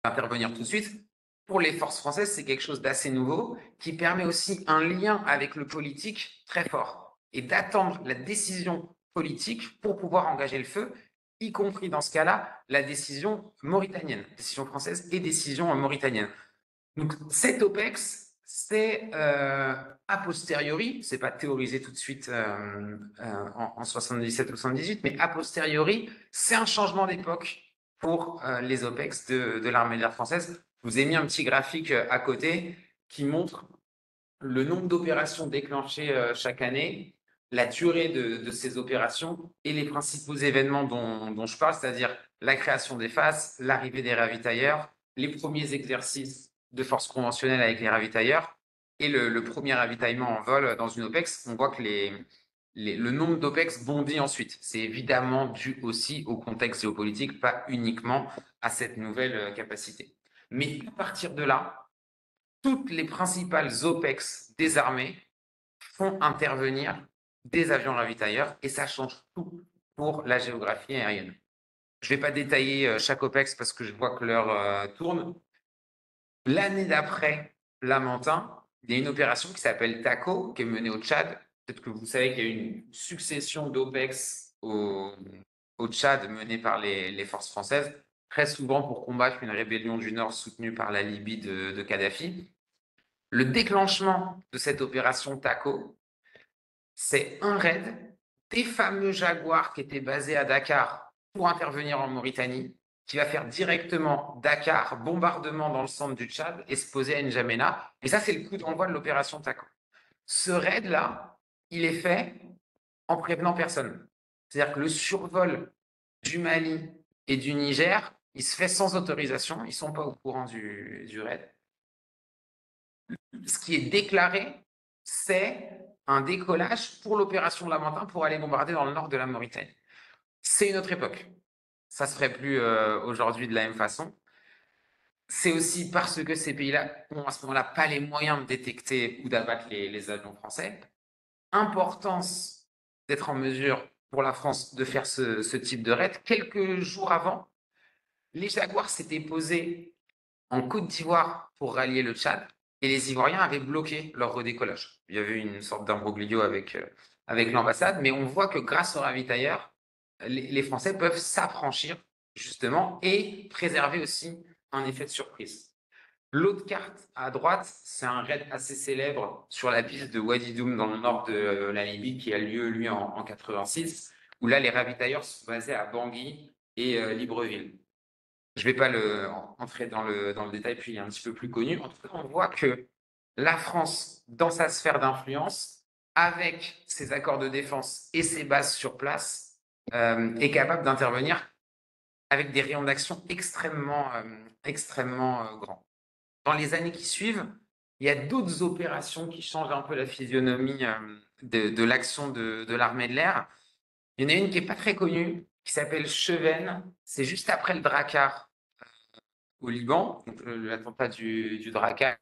d'intervenir tout de suite. Pour les forces françaises, c'est quelque chose d'assez nouveau qui permet aussi un lien avec le politique très fort et d'attendre la décision politique pour pouvoir engager le feu, y compris dans ce cas-là, la décision mauritanienne, décision française et décision mauritanienne. Donc, cette OPEX, c'est a posteriori, c'est pas théorisé tout de suite en 77-78, mais a posteriori, c'est un changement d'époque pour les OPEX de l'armée de l'air française. Je vous ai mis un petit graphique à côté qui montre le nombre d'opérations déclenchées chaque année, la durée de ces opérations et les principaux événements dont je parle, c'est-à-dire la création des FAS, l'arrivée des ravitailleurs, les premiers exercices de force conventionnelle avec les ravitailleurs et le premier ravitaillement en vol dans une OPEX. On voit que le nombre d'OPEX bondit ensuite. C'est évidemment dû aussi au contexte géopolitique, pas uniquement à cette nouvelle capacité. Mais à partir de là, toutes les principales OPEX des armées font intervenir des avions ravitailleurs et ça change tout pour la géographie aérienne. Je ne vais pas détailler chaque OPEX parce que je vois que l'heure tourne. L'année d'après Lamentin, il y a une opération qui s'appelle TACO, qui est menée au Tchad. Peut-être que vous savez qu'il y a eu une succession d'OPEX au Tchad menée par les forces françaises, très souvent pour combattre une rébellion du Nord soutenue par la Libye de Kadhafi. Le déclenchement de cette opération TACO, c'est un raid des fameux Jaguars qui étaient basés à Dakar pour intervenir en Mauritanie, qui va faire directement Dakar, bombardement dans le centre du Tchad et se poser à N'Djamena. Et ça, c'est le coup d'envoi de l'opération TACO. Ce raid-là, il est fait en prévenant personne. C'est-à-dire que le survol du Mali et du Niger, il se fait sans autorisation, ils ne sont pas au courant du raid. Ce qui est déclaré, c'est un décollage pour l'opération Lamentin pour aller bombarder dans le nord de la Mauritanie. C'est une autre époque. Ça ne se ferait plus aujourd'hui de la même façon. C'est aussi parce que ces pays-là n'ont à ce moment-là pas les moyens de détecter ou d'abattre les avions français. Importance d'être en mesure pour la France de faire ce type de raid. Quelques jours avant, les Jaguars s'étaient posés en Côte d'Ivoire pour rallier le Tchad. et les Ivoiriens avaient bloqué leur redécollage. Il y avait une sorte d'imbroglio avec l'ambassade, mais on voit que grâce aux ravitailleurs, les Français peuvent s'affranchir justement et préserver aussi un effet de surprise. L'autre carte à droite, c'est un raid assez célèbre sur la piste de Wadi Doum dans le nord de la Libye qui a lieu, lui, en 86, où là, les ravitailleurs sont basés à Bangui et Libreville. Je ne vais pas entrer dans le détail, puis il est un petit peu plus connu. En tout cas, on voit que la France, dans sa sphère d'influence, avec ses accords de défense et ses bases sur place, est capable d'intervenir avec des rayons d'action extrêmement grands. Dans les années qui suivent, il y a d'autres opérations qui changent un peu la physionomie de l'action de l'armée de l'air. Il y en a une qui n'est pas très connue, qui s'appelle Cheven. C'est juste après le Drakkar au Liban, donc l'attentat du Drakkar,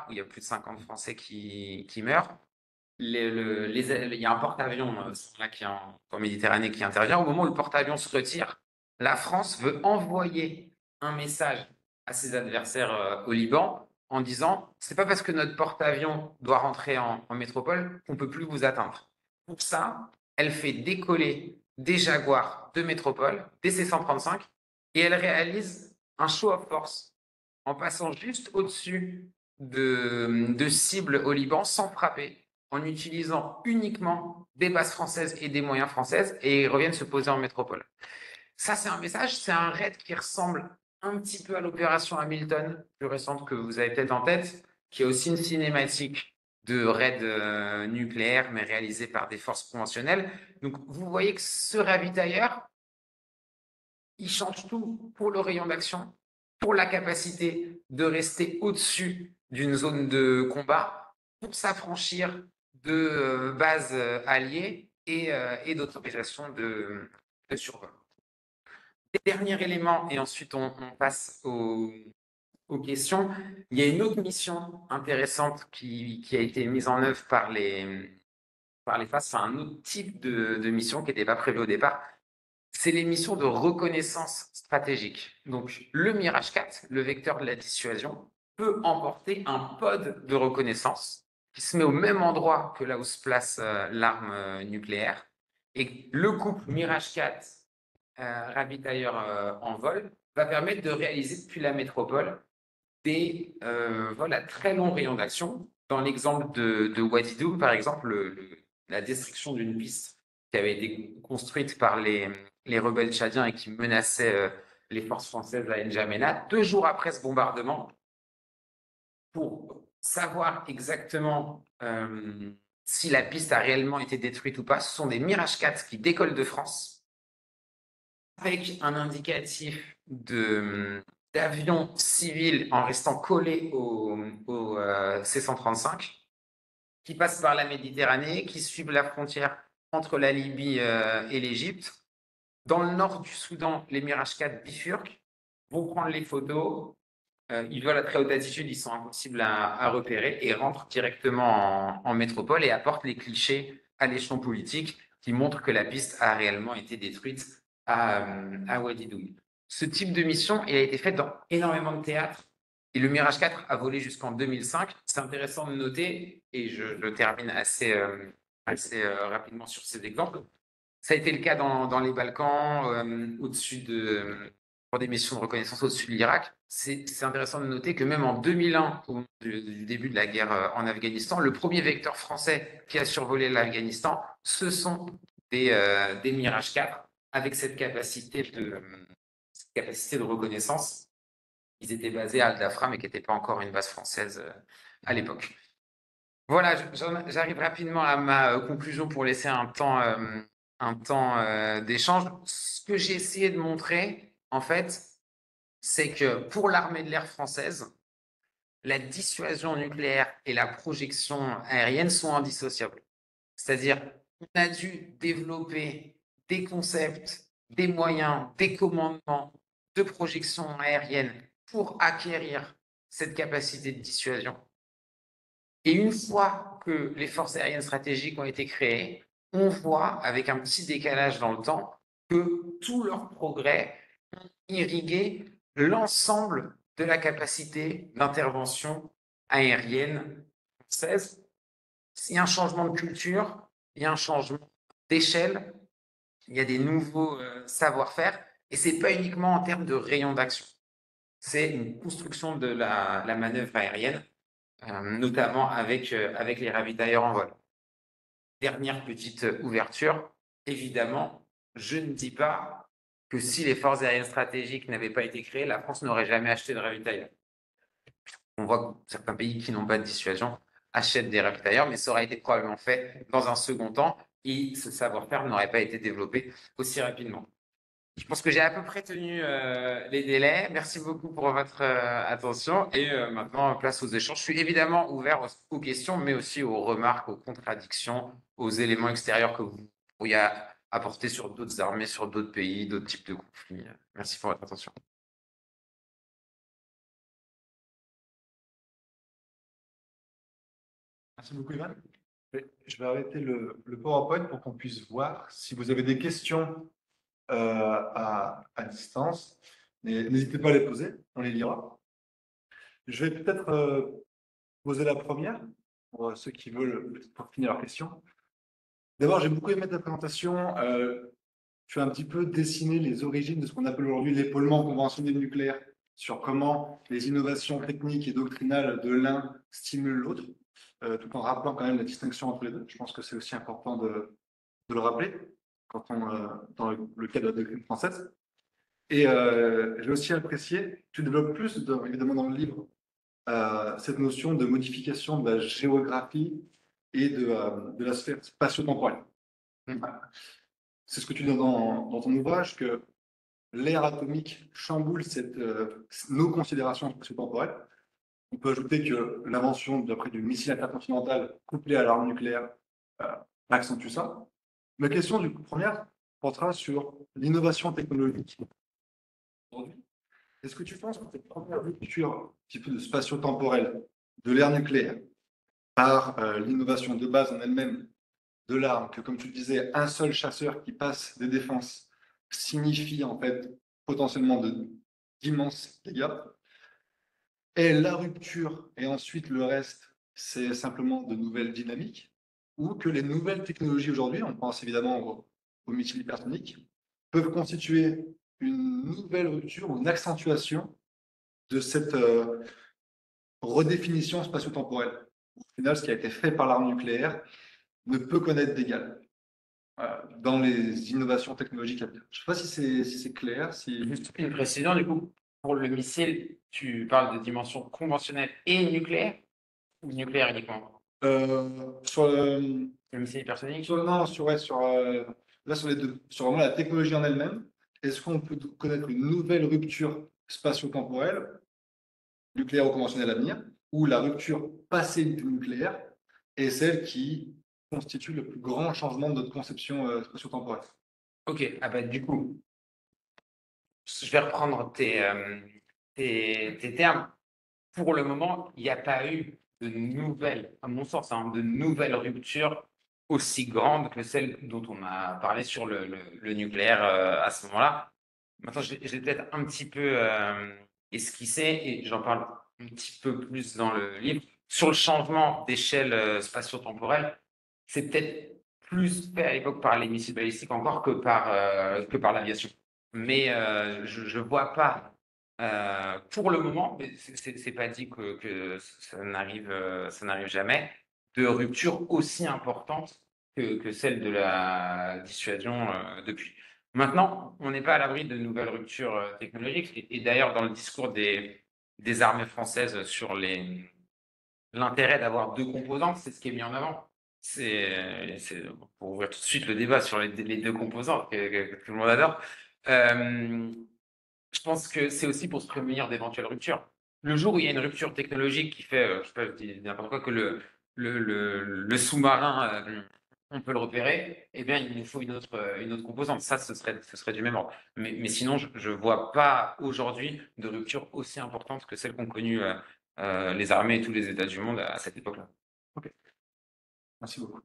où il y a plus de 50 Français qui meurent. Il y a un porte-avions là, en Méditerranée qui intervient. Au moment où le porte-avions se retire, la France veut envoyer un message à ses adversaires au Liban en disant c'est pas parce que notre porte-avions doit rentrer en métropole qu'on peut plus vous atteindre. Pour ça, elle fait décoller des Jaguars de métropole, des C-135, et elle réalise un show of force en passant juste au-dessus de cibles au Liban sans frapper, en utilisant uniquement des bases françaises et des moyens françaises, et ils reviennent se poser en métropole. Ça, c'est un message, c'est un raid qui ressemble un petit peu à l'opération Hamilton, plus récente que vous avez peut-être en tête, qui est aussi une cinématique de raid nucléaire, mais réalisée par des forces conventionnelles. Donc, vous voyez que ce ravitailleur, il change tout pour le rayon d'action, pour la capacité de rester au-dessus d'une zone de combat, pour s'affranchir de bases alliées et d'autorisations de survol. Dernier élément, et ensuite on passe aux questions. Il y a une autre mission intéressante qui a été mise en œuvre par les FAS, enfin un autre type de mission qui n'était pas prévu au départ, c'est les missions de reconnaissance stratégique. Donc, le Mirage 4, le vecteur de la dissuasion, peut emporter un pod de reconnaissance qui se met au même endroit que là où se place l'arme nucléaire. Et le couple Mirage 4, ravitailleur en vol, va permettre de réaliser depuis la métropole des vols à très long rayon d'action. Dans l'exemple de Wadi Doum, par exemple, la destruction d'une piste qui avait été construite par les rebelles tchadiens et qui menaçait les forces françaises à N'Djamena, 2 jours après ce bombardement, pour savoir exactement si la piste a réellement été détruite ou pas, ce sont des Mirage 4 qui décollent de France avec un indicatif d'avions civils en restant collés au C-135 qui passent par la Méditerranée, qui suivent la frontière entre la Libye et l'Égypte. Dans le nord du Soudan, les Mirage 4 bifurquent, vont prendre les photos, ils volent à très haute altitude, ils sont impossibles à repérer et rentrent directement en métropole et apportent les clichés à l'échelon politique qui montrent que la piste a réellement été détruite à Wadi Doum. Ce type de mission, il a été fait dans énormément de théâtres et le Mirage 4 a volé jusqu'en 2005. C'est intéressant de noter, et je termine assez rapidement sur ces exemples. Ça a été le cas dans les Balkans, pour des missions de reconnaissance au-dessus de l'Irak. C'est intéressant de noter que même en 2001, au moment du début de la guerre en Afghanistan, le premier vecteur français qui a survolé l'Afghanistan, ce sont des Mirage 4 avec cette capacité de reconnaissance. Ils étaient basés à Al Dhafra, mais qui n'était pas encore une base française à l'époque. Voilà, j'arrive rapidement à ma conclusion pour laisser un temps d'échange. Ce que j'ai essayé de montrer, en fait, c'est que pour l'armée de l'air française, la dissuasion nucléaire et la projection aérienne sont indissociables. C'est-à-dire, on a dû développer des concepts, des moyens, des commandements de projection aérienne pour acquérir cette capacité de dissuasion. Et une fois que les forces aériennes stratégiques ont été créées, on voit, avec un petit décalage dans le temps, que tous leurs progrès ont irrigué l'ensemble de la capacité d'intervention aérienne française. Il y a un changement de culture, il y a un changement d'échelle, il y a des nouveaux savoir-faire, et c'est pas uniquement en termes de rayon d'action. C'est une construction de la manœuvre aérienne, notamment avec les ravitailleurs en vol. Dernière petite ouverture, évidemment, je ne dis pas que si les forces aériennes stratégiques n'avaient pas été créées, la France n'aurait jamais acheté de ravitailleurs. On voit que certains pays qui n'ont pas de dissuasion achètent des ravitailleurs, mais ça aurait été probablement fait dans un second temps et ce savoir-faire n'aurait pas été développé aussi rapidement. Je pense que j'ai à peu près tenu les délais. Merci beaucoup pour votre attention. Et maintenant, place aux échanges. Je suis évidemment ouvert aux questions, mais aussi aux remarques, aux contradictions, aux éléments extérieurs que vous pourriez apporter sur d'autres armées, sur d'autres pays, d'autres types de conflits. Merci pour votre attention. Merci beaucoup, Ivan. Je vais arrêter le PowerPoint pour qu'on puisse voir. Si vous avez des questions à distance, n'hésitez pas à les poser, on les lira. Je vais peut-être poser la première pour ceux qui veulent pour finir leur question. D'abord, j'ai beaucoup aimé ta présentation. Tu as un petit peu dessiné les origines de ce qu'on appelle aujourd'hui l'épaulement conventionnel nucléaire, sur comment les innovations techniques et doctrinales de l'un stimulent l'autre, tout en rappelant quand même la distinction entre les deux. Je pense que c'est aussi important de le rappeler quand dans le cadre de la doctrine française. Et j'ai aussi apprécié, tu développes plus, évidemment, dans le livre, cette notion de modification de la géographie et de la sphère spatio-temporelle. C'est ce que tu dis dans ton ouvrage, que l'ère atomique chamboule nos considérations spatio-temporelles. On peut ajouter que l'invention du missile intercontinental couplé à l'arme nucléaire euh, accentue ça. Ma question première portera sur l'innovation technologique. Aujourd'hui, est-ce que tu penses que cette première rupture un petit peu de spatio-temporelle de l'ère nucléaire par l'innovation de base en elle-même de l'arme, que comme tu le disais, un seul chasseur qui passe des défenses signifie en fait potentiellement d'immenses dégâts, et la rupture et ensuite le reste, c'est simplement de nouvelles dynamiques, ou que les nouvelles technologies aujourd'hui, on pense évidemment aux missiles hypersoniques, peuvent constituer une nouvelle rupture ou une accentuation de cette redéfinition spatio-temporelle. Au final, ce qui a été fait par l'arme nucléaire ne peut connaître d'égal dans les innovations technologiques à venir. Je ne sais pas si c'est clair. Juste une précision, du coup, pour le missile, tu parles de dimension conventionnelle et nucléaire ou nucléaire uniquement? Sur le, Le missile hypersonique? non, là, sur les deux. Sur vraiment la technologie en elle-même, est-ce qu'on peut connaître une nouvelle rupture spatio-temporelle, nucléaire ou conventionnelle à venir, ou la rupture passée du nucléaire est celle qui constitue le plus grand changement de notre conception spatio-temporelle? Ok, ah bah, du coup, je vais reprendre tes termes. Pour le moment, il n'y a pas eu de nouvelles, à mon sens, hein, de nouvelles ruptures aussi grandes que celles dont on a parlé sur le nucléaire à ce moment-là. Maintenant, j'ai peut-être un petit peu esquissé, et j'en parle un petit peu plus dans le livre, sur le changement d'échelle spatio-temporelle. C'est peut-être plus fait à l'époque par les missiles balistiques encore que par l'aviation. Mais je ne vois pas pour le moment, mais c'est pas dit que ça n'arrive jamais, de rupture aussi importante que celle de la dissuasion depuis. Maintenant, on n'est pas à l'abri de nouvelles ruptures technologiques. Et d'ailleurs, dans le discours des armées françaises sur l'intérêt d'avoir deux composantes, c'est ce qui est mis en avant. C'est pour ouvrir tout de suite le débat sur les deux composantes que tout le monde adore. Euh, je pense que c'est aussi pour se prémunir d'éventuelles ruptures. Le jour où il y a une rupture technologique qui fait, je sais pas, je dis n'importe quoi, que le sous-marin, on peut le repérer, eh bien, il nous faut une autre composante. Ça, ce serait du même ordre. Mais sinon, je ne vois pas aujourd'hui de rupture aussi importante que celle qu'ont connue les armées et tous les États du monde à cette époque-là. Ok, merci beaucoup.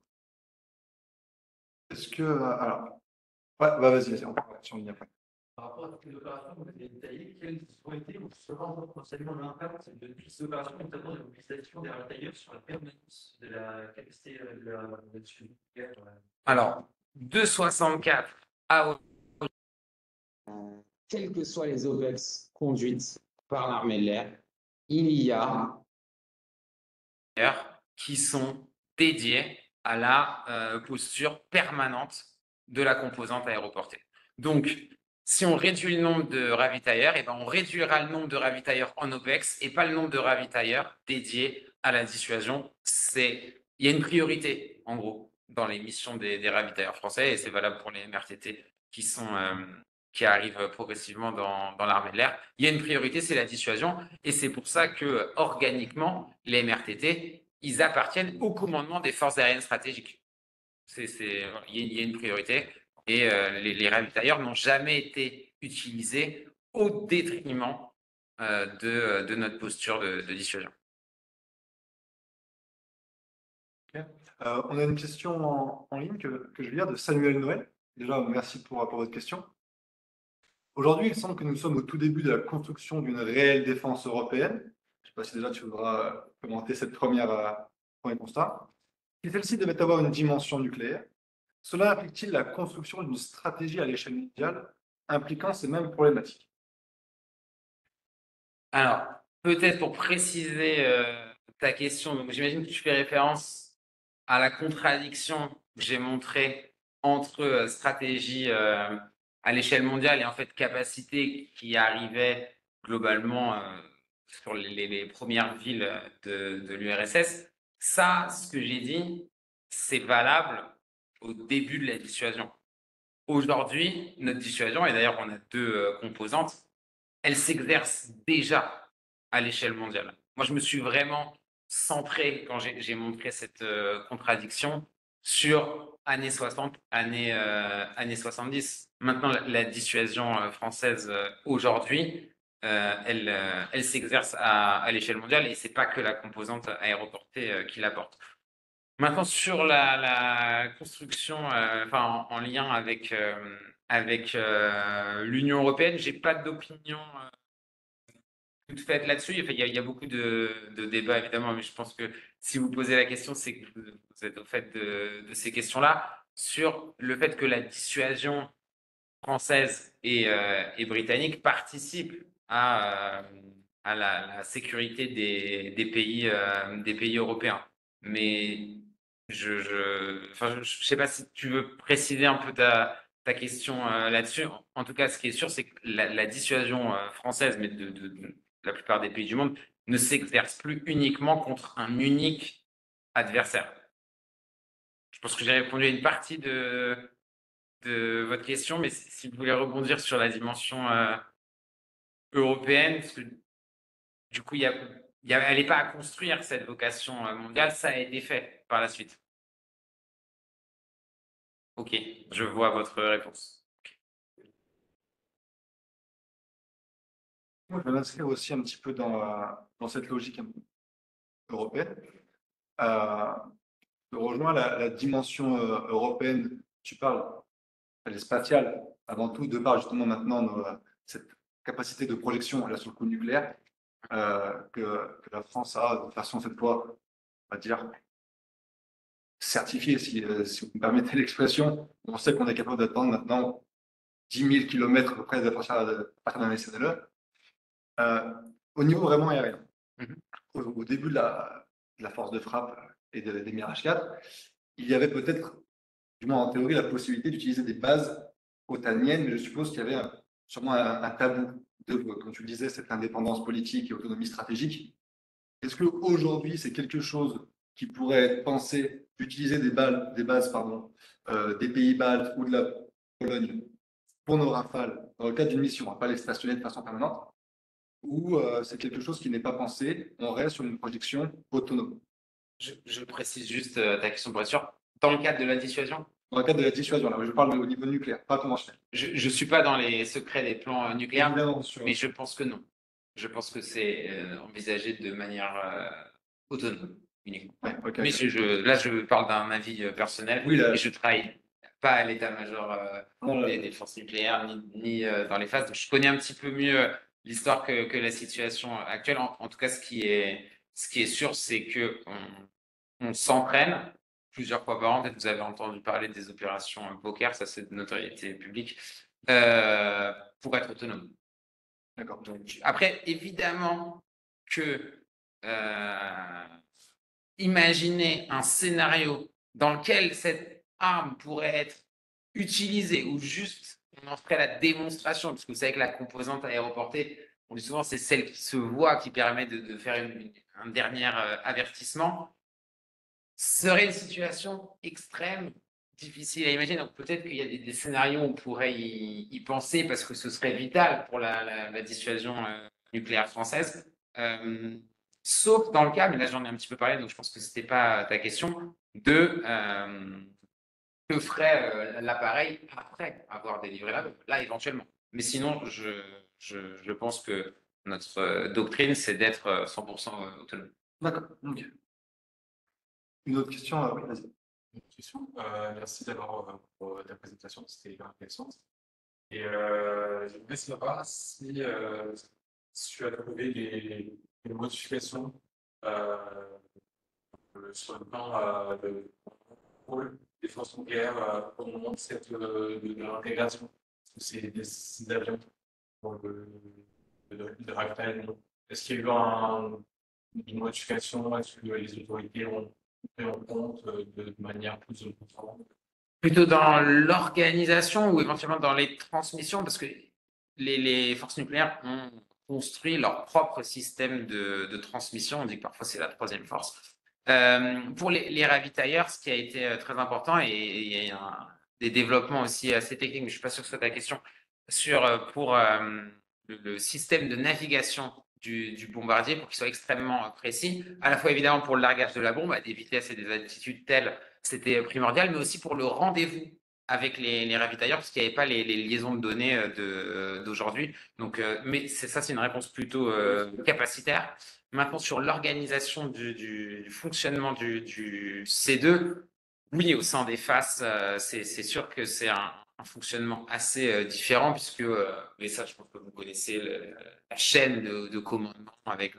Est-ce que. Alors, ouais, bah, vas-y, on va sur ligne après. Par rapport à ces opérations que vous avez détaillées, quelles ont été ou seront potentiellement l'impact de toutes ces opérations, notamment la mobilisation des ravitailleurs sur la permanence de la capacité de la suite nucléaire? Alors, de 64 à quelles que soient les OPEX conduites par l'armée de l'air, il y a qui sont dédiés à la posture permanente de la composante aéroportée. Donc, si on réduit le nombre de ravitailleurs, eh ben on réduira le nombre de ravitailleurs en OPEX et pas le nombre de ravitailleurs dédiés à la dissuasion. Il y a une priorité, en gros, dans les missions des ravitailleurs français, et c'est valable pour les MRTT qui arrivent progressivement dans l'armée de l'air. Il y a une priorité, c'est la dissuasion, et c'est pour ça que, organiquement, les MRTT, ils appartiennent au commandement des forces aériennes stratégiques. Il y a une priorité, et les ravitailleurs n'ont jamais été utilisés au détriment de notre posture de dissuasion. On a une question en ligne que je vais lire de Samuel Noël. Déjà, merci pour votre question. Aujourd'hui, il semble que nous sommes au tout début de la construction d'une réelle défense européenne. Je ne sais pas si déjà tu voudras commenter cette premier constat. Si celle-ci devait avoir une dimension nucléaire, cela implique-t-il la construction d'une stratégie à l'échelle mondiale impliquant ces mêmes problématiques? Alors, peut-être pour préciser ta question, j'imagine que tu fais référence à la contradiction que j'ai montrée entre stratégie à l'échelle mondiale et en fait capacité qui arrivait globalement sur les premières villes de l'URSS. Ça, ce que j'ai dit, c'est valable au début de la dissuasion. Aujourd'hui, notre dissuasion, et d'ailleurs on a deux composantes, elle s'exerce déjà à l'échelle mondiale. Moi, je me suis vraiment centré, quand j'ai montré cette contradiction, sur années 60, années 70. Maintenant, la dissuasion française aujourd'hui, elle s'exerce à l'échelle mondiale et c'est pas que la composante aéroportée qui l'apporte. Maintenant, sur la construction, enfin, en lien avec l'Union européenne, j'ai pas d'opinion toute faite là-dessus. Enfin, il y a beaucoup de débats, évidemment, mais je pense que si vous posez la question, c'est que vous êtes au fait de ces questions-là. Sur le fait que la dissuasion française et britannique participe à la sécurité des pays européens. Mais enfin, je sais pas si tu veux préciser un peu ta question là-dessus. En tout cas, ce qui est sûr, c'est que la dissuasion française, mais de la plupart des pays du monde, ne s'exerce plus uniquement contre un unique adversaire. Je pense que j'ai répondu à une partie de votre question, mais si vous voulez rebondir sur la dimension européenne, parce que du coup, elle n'est pas à construire cette vocation mondiale, ça a été fait par la suite. Ok, je vois votre réponse. Moi, je vais m'inscrire aussi un petit peu dans cette logique européenne. Je rejoins la dimension européenne. Tu parles, elle est spatiale, avant tout, de par justement maintenant cette capacité de projection là, sur le coup nucléaire que la France a de façon cette fois, on va dire, certifiée, si vous me permettez l'expression. On sait qu'on est capable d'attendre maintenant 10 000 km à peu près à partir d'un SNLE. Au niveau vraiment aérien, au début de la force de frappe et des Mirage 4, il y avait peut-être, du moins en théorie, la possibilité d'utiliser des bases otaniennes, mais je suppose qu'il y avait sûrement un tabou de, comme tu le disais, cette indépendance politique et autonomie stratégique. Est-ce qu'aujourd'hui, c'est quelque chose qui pourrait être pensé d'utiliser des bases des pays baltes ou de la Pologne pour nos rafales dans le cadre d'une mission, pas les stationner de façon permanente, ou c'est quelque chose qui n'est pas pensé, on reste sur une projection autonome? Je précise juste ta question pour être sûr. Dans le cadre de la dissuasion? Dans le cadre de la dissuasion, là, je parle au niveau nucléaire, pas conventionnel. Je ne suis pas dans les secrets des plans nucléaires, mais je pense que non. Je pense que c'est envisagé de manière autonome uniquement. Ouais, ok, Mais ok. là, je parle d'un avis personnel Oui, et je travaille pas à l'état-major Non, des forces nucléaires, ni dans les phases. Donc, je connais un petit peu mieux l'histoire que la situation actuelle. En tout cas, ce qui est sûr, c'est que on s'entraîne plusieurs fois par an. Peut-être vous avez entendu parler des opérations poker, ça c'est de notoriété publique, pour être autonome. d'accord. Donc, après, évidemment que imaginer un scénario dans lequel cette arme pourrait être utilisée ou juste on en ferait la démonstration, parce que vous savez que la composante aéroportée, on dit souvent c'est celle qui se voit, qui permet de faire un dernier avertissement, serait une situation extrême, difficile à imaginer. Donc peut-être qu'il y a des scénarios où on pourrait y penser parce que ce serait vital pour la dissuasion nucléaire française. Sauf dans le cas, mais là j'en ai un petit peu parlé, donc je pense que ce n'était pas ta question, de que ferait l'appareil après avoir délivré la bombe, là éventuellement. Mais sinon, je pense que notre doctrine, c'est d'être 100% autonome. D'accord, ok. Une autre question, oui, vas-y. Une question. Merci d'abord pour ta présentation, c'était hyper intéressant. Et je voulais savoir si tu as trouvé des modifications sur le plan de rôle des forces nucléaires au moment de de l'intégration. C'est des avions pour de ravitaillement. Est-ce qu'il y a eu une modification? Est-ce que les autorités ont pris en compte de manière plus importante? Plutôt dans l'organisation ou éventuellement dans les transmissions, parce que les forces nucléaires ont construit leur propre système de transmission. On dit que parfois c'est la troisième force. Pour les ravitailleurs, ce qui a été très important, et il y a des développements aussi assez techniques, mais je ne suis pas sûr que ce soit ta question, pour le système de navigation du bombardier pour qu'il soit extrêmement précis, à la fois évidemment pour le largage de la bombe à des vitesses et des altitudes telles, c'était primordial, mais aussi pour le rendez-vous avec les ravitailleurs, parce qu'il n'y avait pas les liaisons de données d'aujourd'hui. Donc, mais ça, c'est une réponse plutôt capacitaire. Maintenant, sur l'organisation du fonctionnement du C2, oui, au sein des FAS, c'est sûr que c'est un fonctionnement assez différent, puisque, mais ça, je pense que vous connaissez la chaîne de commandement avec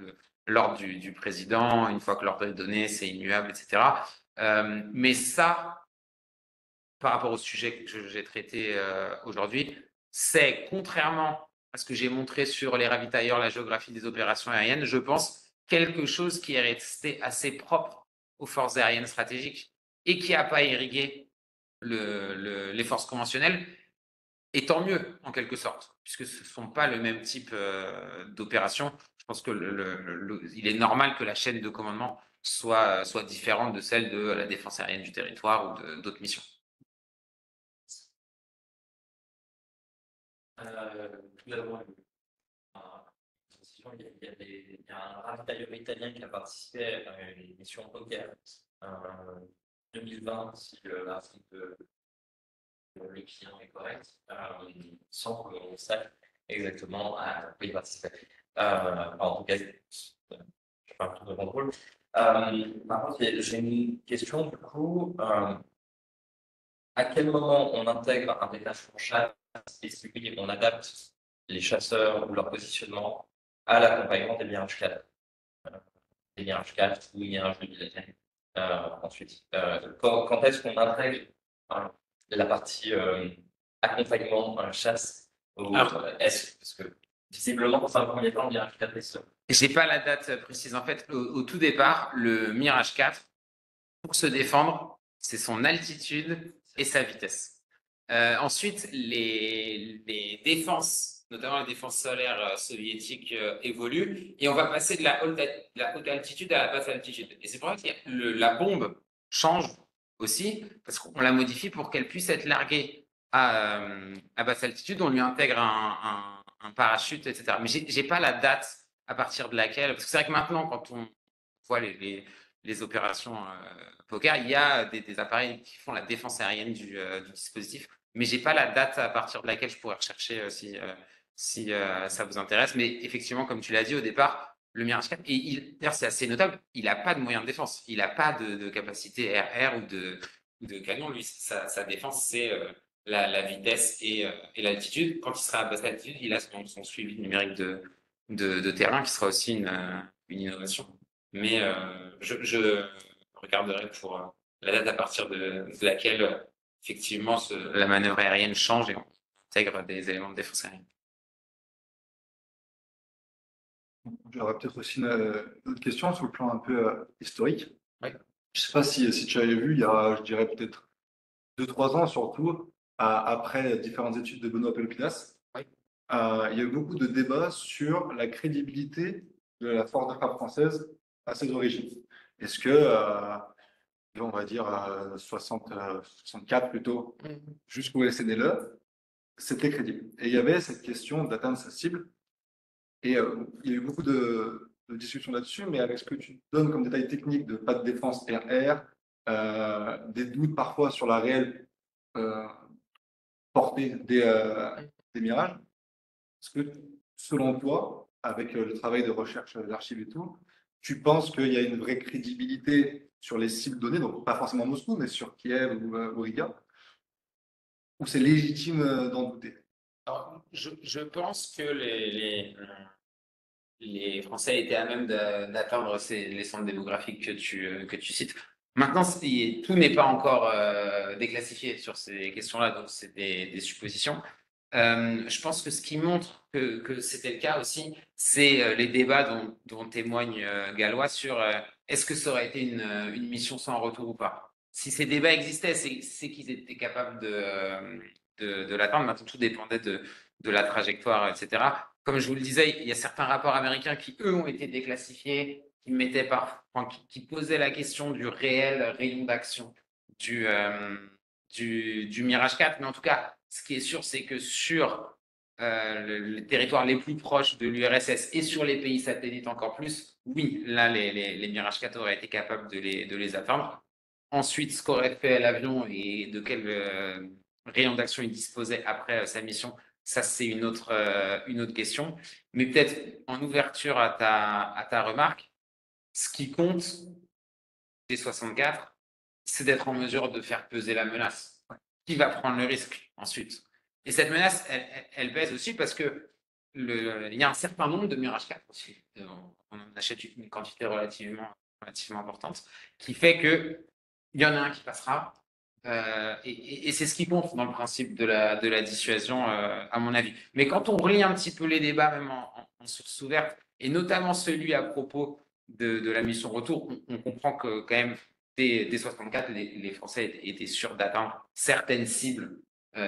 l'ordre du président. Une fois que l'ordre est donné, c'est immuable, etc. Mais ça, par rapport au sujet que j'ai traité aujourd'hui, c'est contrairement à ce que j'ai montré sur les ravitailleurs, la géographie des opérations aériennes, je pense, quelque chose qui est resté assez propre aux forces aériennes stratégiques et qui n'a pas irrigué les forces conventionnelles. Et tant mieux, en quelque sorte, puisque ce ne sont pas le même type d'opération. Je pense que il est normal que la chaîne de commandement soit différente de celle de la défense aérienne du territoire ou d'autres missions. Tout d'abord, il y a un ravitailleur italien qui a participé à une mission poker en 2020, si l'article le client est correct, sans qu'on sache exactement à quoi il participait. En tout cas, je fais un tour de contrôle. Par contre, j'ai une question du coup. À quel moment on intègre un détachement chasse et si oui, on adapte les chasseurs ou leur positionnement à l'accompagnement des Mirage 4, des Mirage 4 ou Mirage 2000 ensuite. Quand est-ce qu'on intègre la partie accompagnement chasse parce que visiblement, dans un premier temps, le Mirage 4 est seul. Je n'ai pas la date précise. En fait, au tout départ, le Mirage 4, pour se défendre, c'est son altitude et sa vitesse. Ensuite, les défenses, notamment la défense solaire soviétique, évoluent et on va passer de la haute altitude à la basse altitude. Et c'est pour ça que la bombe change aussi, parce qu'on la modifie pour qu'elle puisse être larguée à basse altitude. On lui intègre un parachute, etc. Mais je n'ai pas la date à partir de laquelle, parce que c'est vrai que maintenant, quand on voit les opérations poker, il y a des appareils qui font la défense aérienne du dispositif, mais j'ai pas la date à partir de laquelle je pourrais rechercher si ça vous intéresse. Mais effectivement, comme tu l'as dit au départ, le Mirage 4, et d'ailleurs c'est assez notable, il n'a pas de moyens de défense, il n'a pas de capacité air-air ou de canon. Lui, sa défense, c'est la vitesse et l'altitude. Quand il sera à basse altitude, il a son suivi numérique de terrain qui sera aussi une innovation. Mais je regarderai pour la date à partir de laquelle, effectivement, la manœuvre aérienne change et on intègre des éléments de défense aérienne. J'aurais peut-être aussi une autre question sur le plan un peu historique. Oui. Je ne sais pas si tu avais vu, il y a, je dirais peut-être 2-3 ans surtout, après différentes études de Benoît Pelopidas, Oui. il y a eu beaucoup de débats sur la crédibilité de la force de frappe française à ses origines. Est-ce que, on va dire 64 plutôt, jusqu'au SNLE, c'était crédible? Et il y avait cette question d'atteindre sa cible. Et il y a eu beaucoup de discussions là-dessus, mais avec ce que tu donnes comme détail technique de pas de défense RR, des doutes parfois sur la réelle euh, portée des mirages, est-ce que, selon toi, avec le travail de recherche d'archives et tout, tu penses qu'il y a une vraie crédibilité sur les cibles données, donc pas forcément Moscou, mais sur Kiev ou Riga, ou c'est légitime d'en douter? Alors, je pense que les Français étaient à même d'atteindre les centres démographiques que tu cites. Maintenant, tout n'est pas encore déclassifié sur ces questions-là, donc c'est des suppositions. Je pense que ce qui montre que c'était le cas aussi, c'est les débats dont témoigne Gallois sur est-ce que ça aurait été une mission sans retour ou pas. Si ces débats existaient, c'est qu'ils étaient capables de l'atteindre. Maintenant, tout dépendait de la trajectoire, etc. Comme je vous le disais, il y a certains rapports américains qui, eux, ont été déclassifiés, qui posaient la question du réel rayon d'action du Mirage 4. Mais en tout cas, ce qui est sûr, c'est que sur les territoires les plus proches de l'URSS et sur les pays satellites encore plus, oui, là, les Mirage 4 auraient été capables de les atteindre. Ensuite, ce qu'aurait fait l'avion et de quel rayon d'action il disposait après sa mission, ça, c'est une autre question. Mais peut-être en ouverture à ta remarque, ce qui compte des 64, c'est d'être en mesure de faire peser la menace. Qui va prendre le risque ensuite? Et cette menace, elle pèse aussi parce que il y a un certain nombre de Mirage 4 aussi. On en achète une quantité relativement importante, qui fait que il y en a un qui passera. Et c'est ce qui compte dans le principe de la dissuasion, à mon avis. Mais quand on relit un petit peu les débats, même en source ouverte, et notamment celui à propos de la mission retour, on comprend que quand même, dès 64, les Français étaient sûrs d'atteindre certaines cibles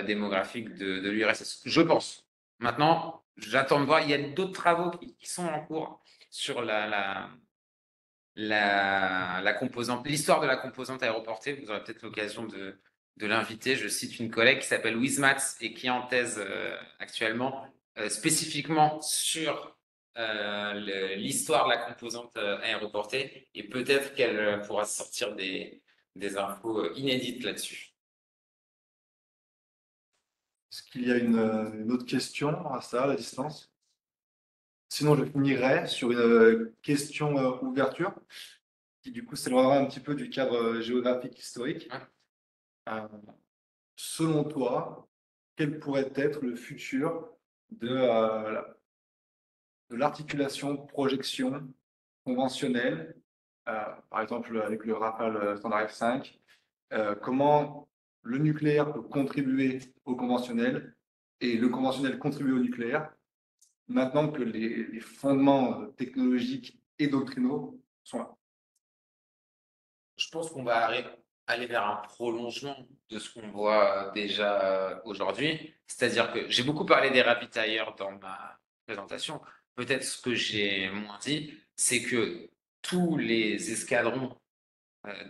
démographiques de l'URSS. Je pense. Maintenant, j'attends de voir. Il y a d'autres travaux qui sont en cours sur la composante, l'histoire de la composante aéroportée. Vous aurez peut-être l'occasion de l'inviter. Je cite une collègue qui s'appelle Louise Matz et qui est en thèse actuellement spécifiquement sur l'histoire de la composante aéroportée et peut-être qu'elle pourra sortir des infos inédites là-dessus. Est-ce qu'il y a une autre question à ça, à la distance? Sinon, je finirai sur une question ouverture, qui du coup s'éloignera un petit peu du cadre géographique historique. Ouais. Selon toi, quel pourrait être le futur de l'articulation projection conventionnelle, par exemple avec le Rafale standard F5, comment le nucléaire peut contribuer au conventionnel et le conventionnel contribuer au nucléaire, maintenant que les fondements technologiques et doctrinaux sont là? Je pense qu'on va aller vers un prolongement de ce qu'on voit déjà aujourd'hui. C'est-à-dire que j'ai beaucoup parlé des ravitailleurs dans ma présentation. Peut-être ce que j'ai moins dit, c'est que tous les escadrons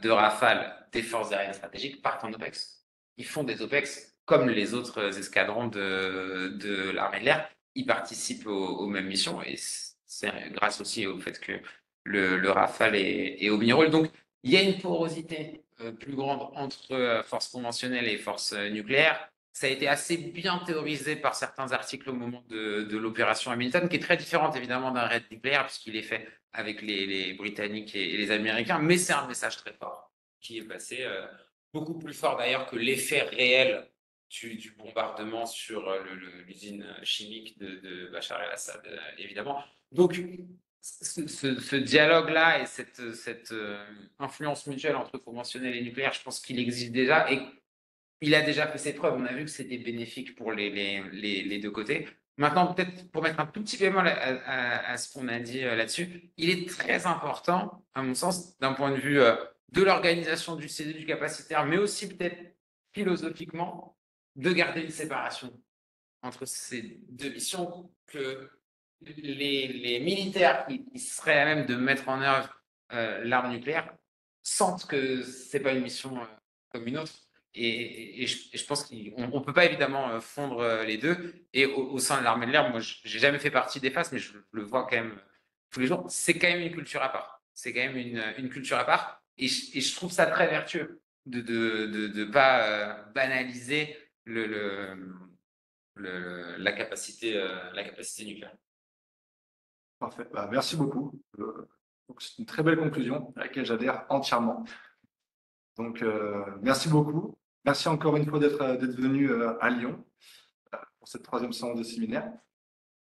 de Rafale des forces aériennes stratégiques partent en OPEX. Ils font des OPEX comme les autres escadrons de l'armée de l'air. Ils participent aux mêmes missions et c'est grâce aussi au fait que le Rafale est au mi-rôle. Donc, il y a une porosité plus grande entre forces conventionnelles et forces nucléaires. Ça a été assez bien théorisé par certains articles au moment de l'opération Hamilton, qui est très différente évidemment d'un raid nucléaire, puisqu'il est fait avec les Britanniques et les Américains, mais c'est un message très fort qui est passé. beaucoup plus fort d'ailleurs que l'effet réel du bombardement sur l'usine chimique de Bachar el-Assad, évidemment. Donc, ce dialogue-là et cette influence mutuelle entre conventionnel et nucléaire, je pense qu'il existe déjà et il a déjà fait ses preuves. On a vu que c'était bénéfique pour les deux côtés. Maintenant, peut-être pour mettre un tout petit bémol à ce qu'on a dit là-dessus, il est très important, à mon sens, d'un point de vue de l'organisation du CD, du capacitaire, mais aussi peut-être philosophiquement, de garder une séparation entre ces deux missions, que les militaires qui seraient à même de mettre en œuvre l'arme nucléaire sentent que c'est pas une mission comme une autre. Et je pense qu'on ne peut pas évidemment fondre les deux. Et au sein de l'armée de l'air, moi, j'ai jamais fait partie des phases, mais je le vois quand même tous les jours. C'est quand même une culture à part. C'est quand même une culture à part. Et je trouve ça très vertueux de pas banaliser la capacité nucléaire. Parfait. Bah, merci beaucoup. Donc, c'est une très belle conclusion à laquelle j'adhère entièrement. Donc, merci beaucoup. Merci encore une fois d'être venu à Lyon pour cette 3e séance de séminaire.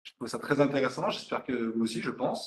Je trouve ça très intéressant. J'espère que vous aussi, je pense.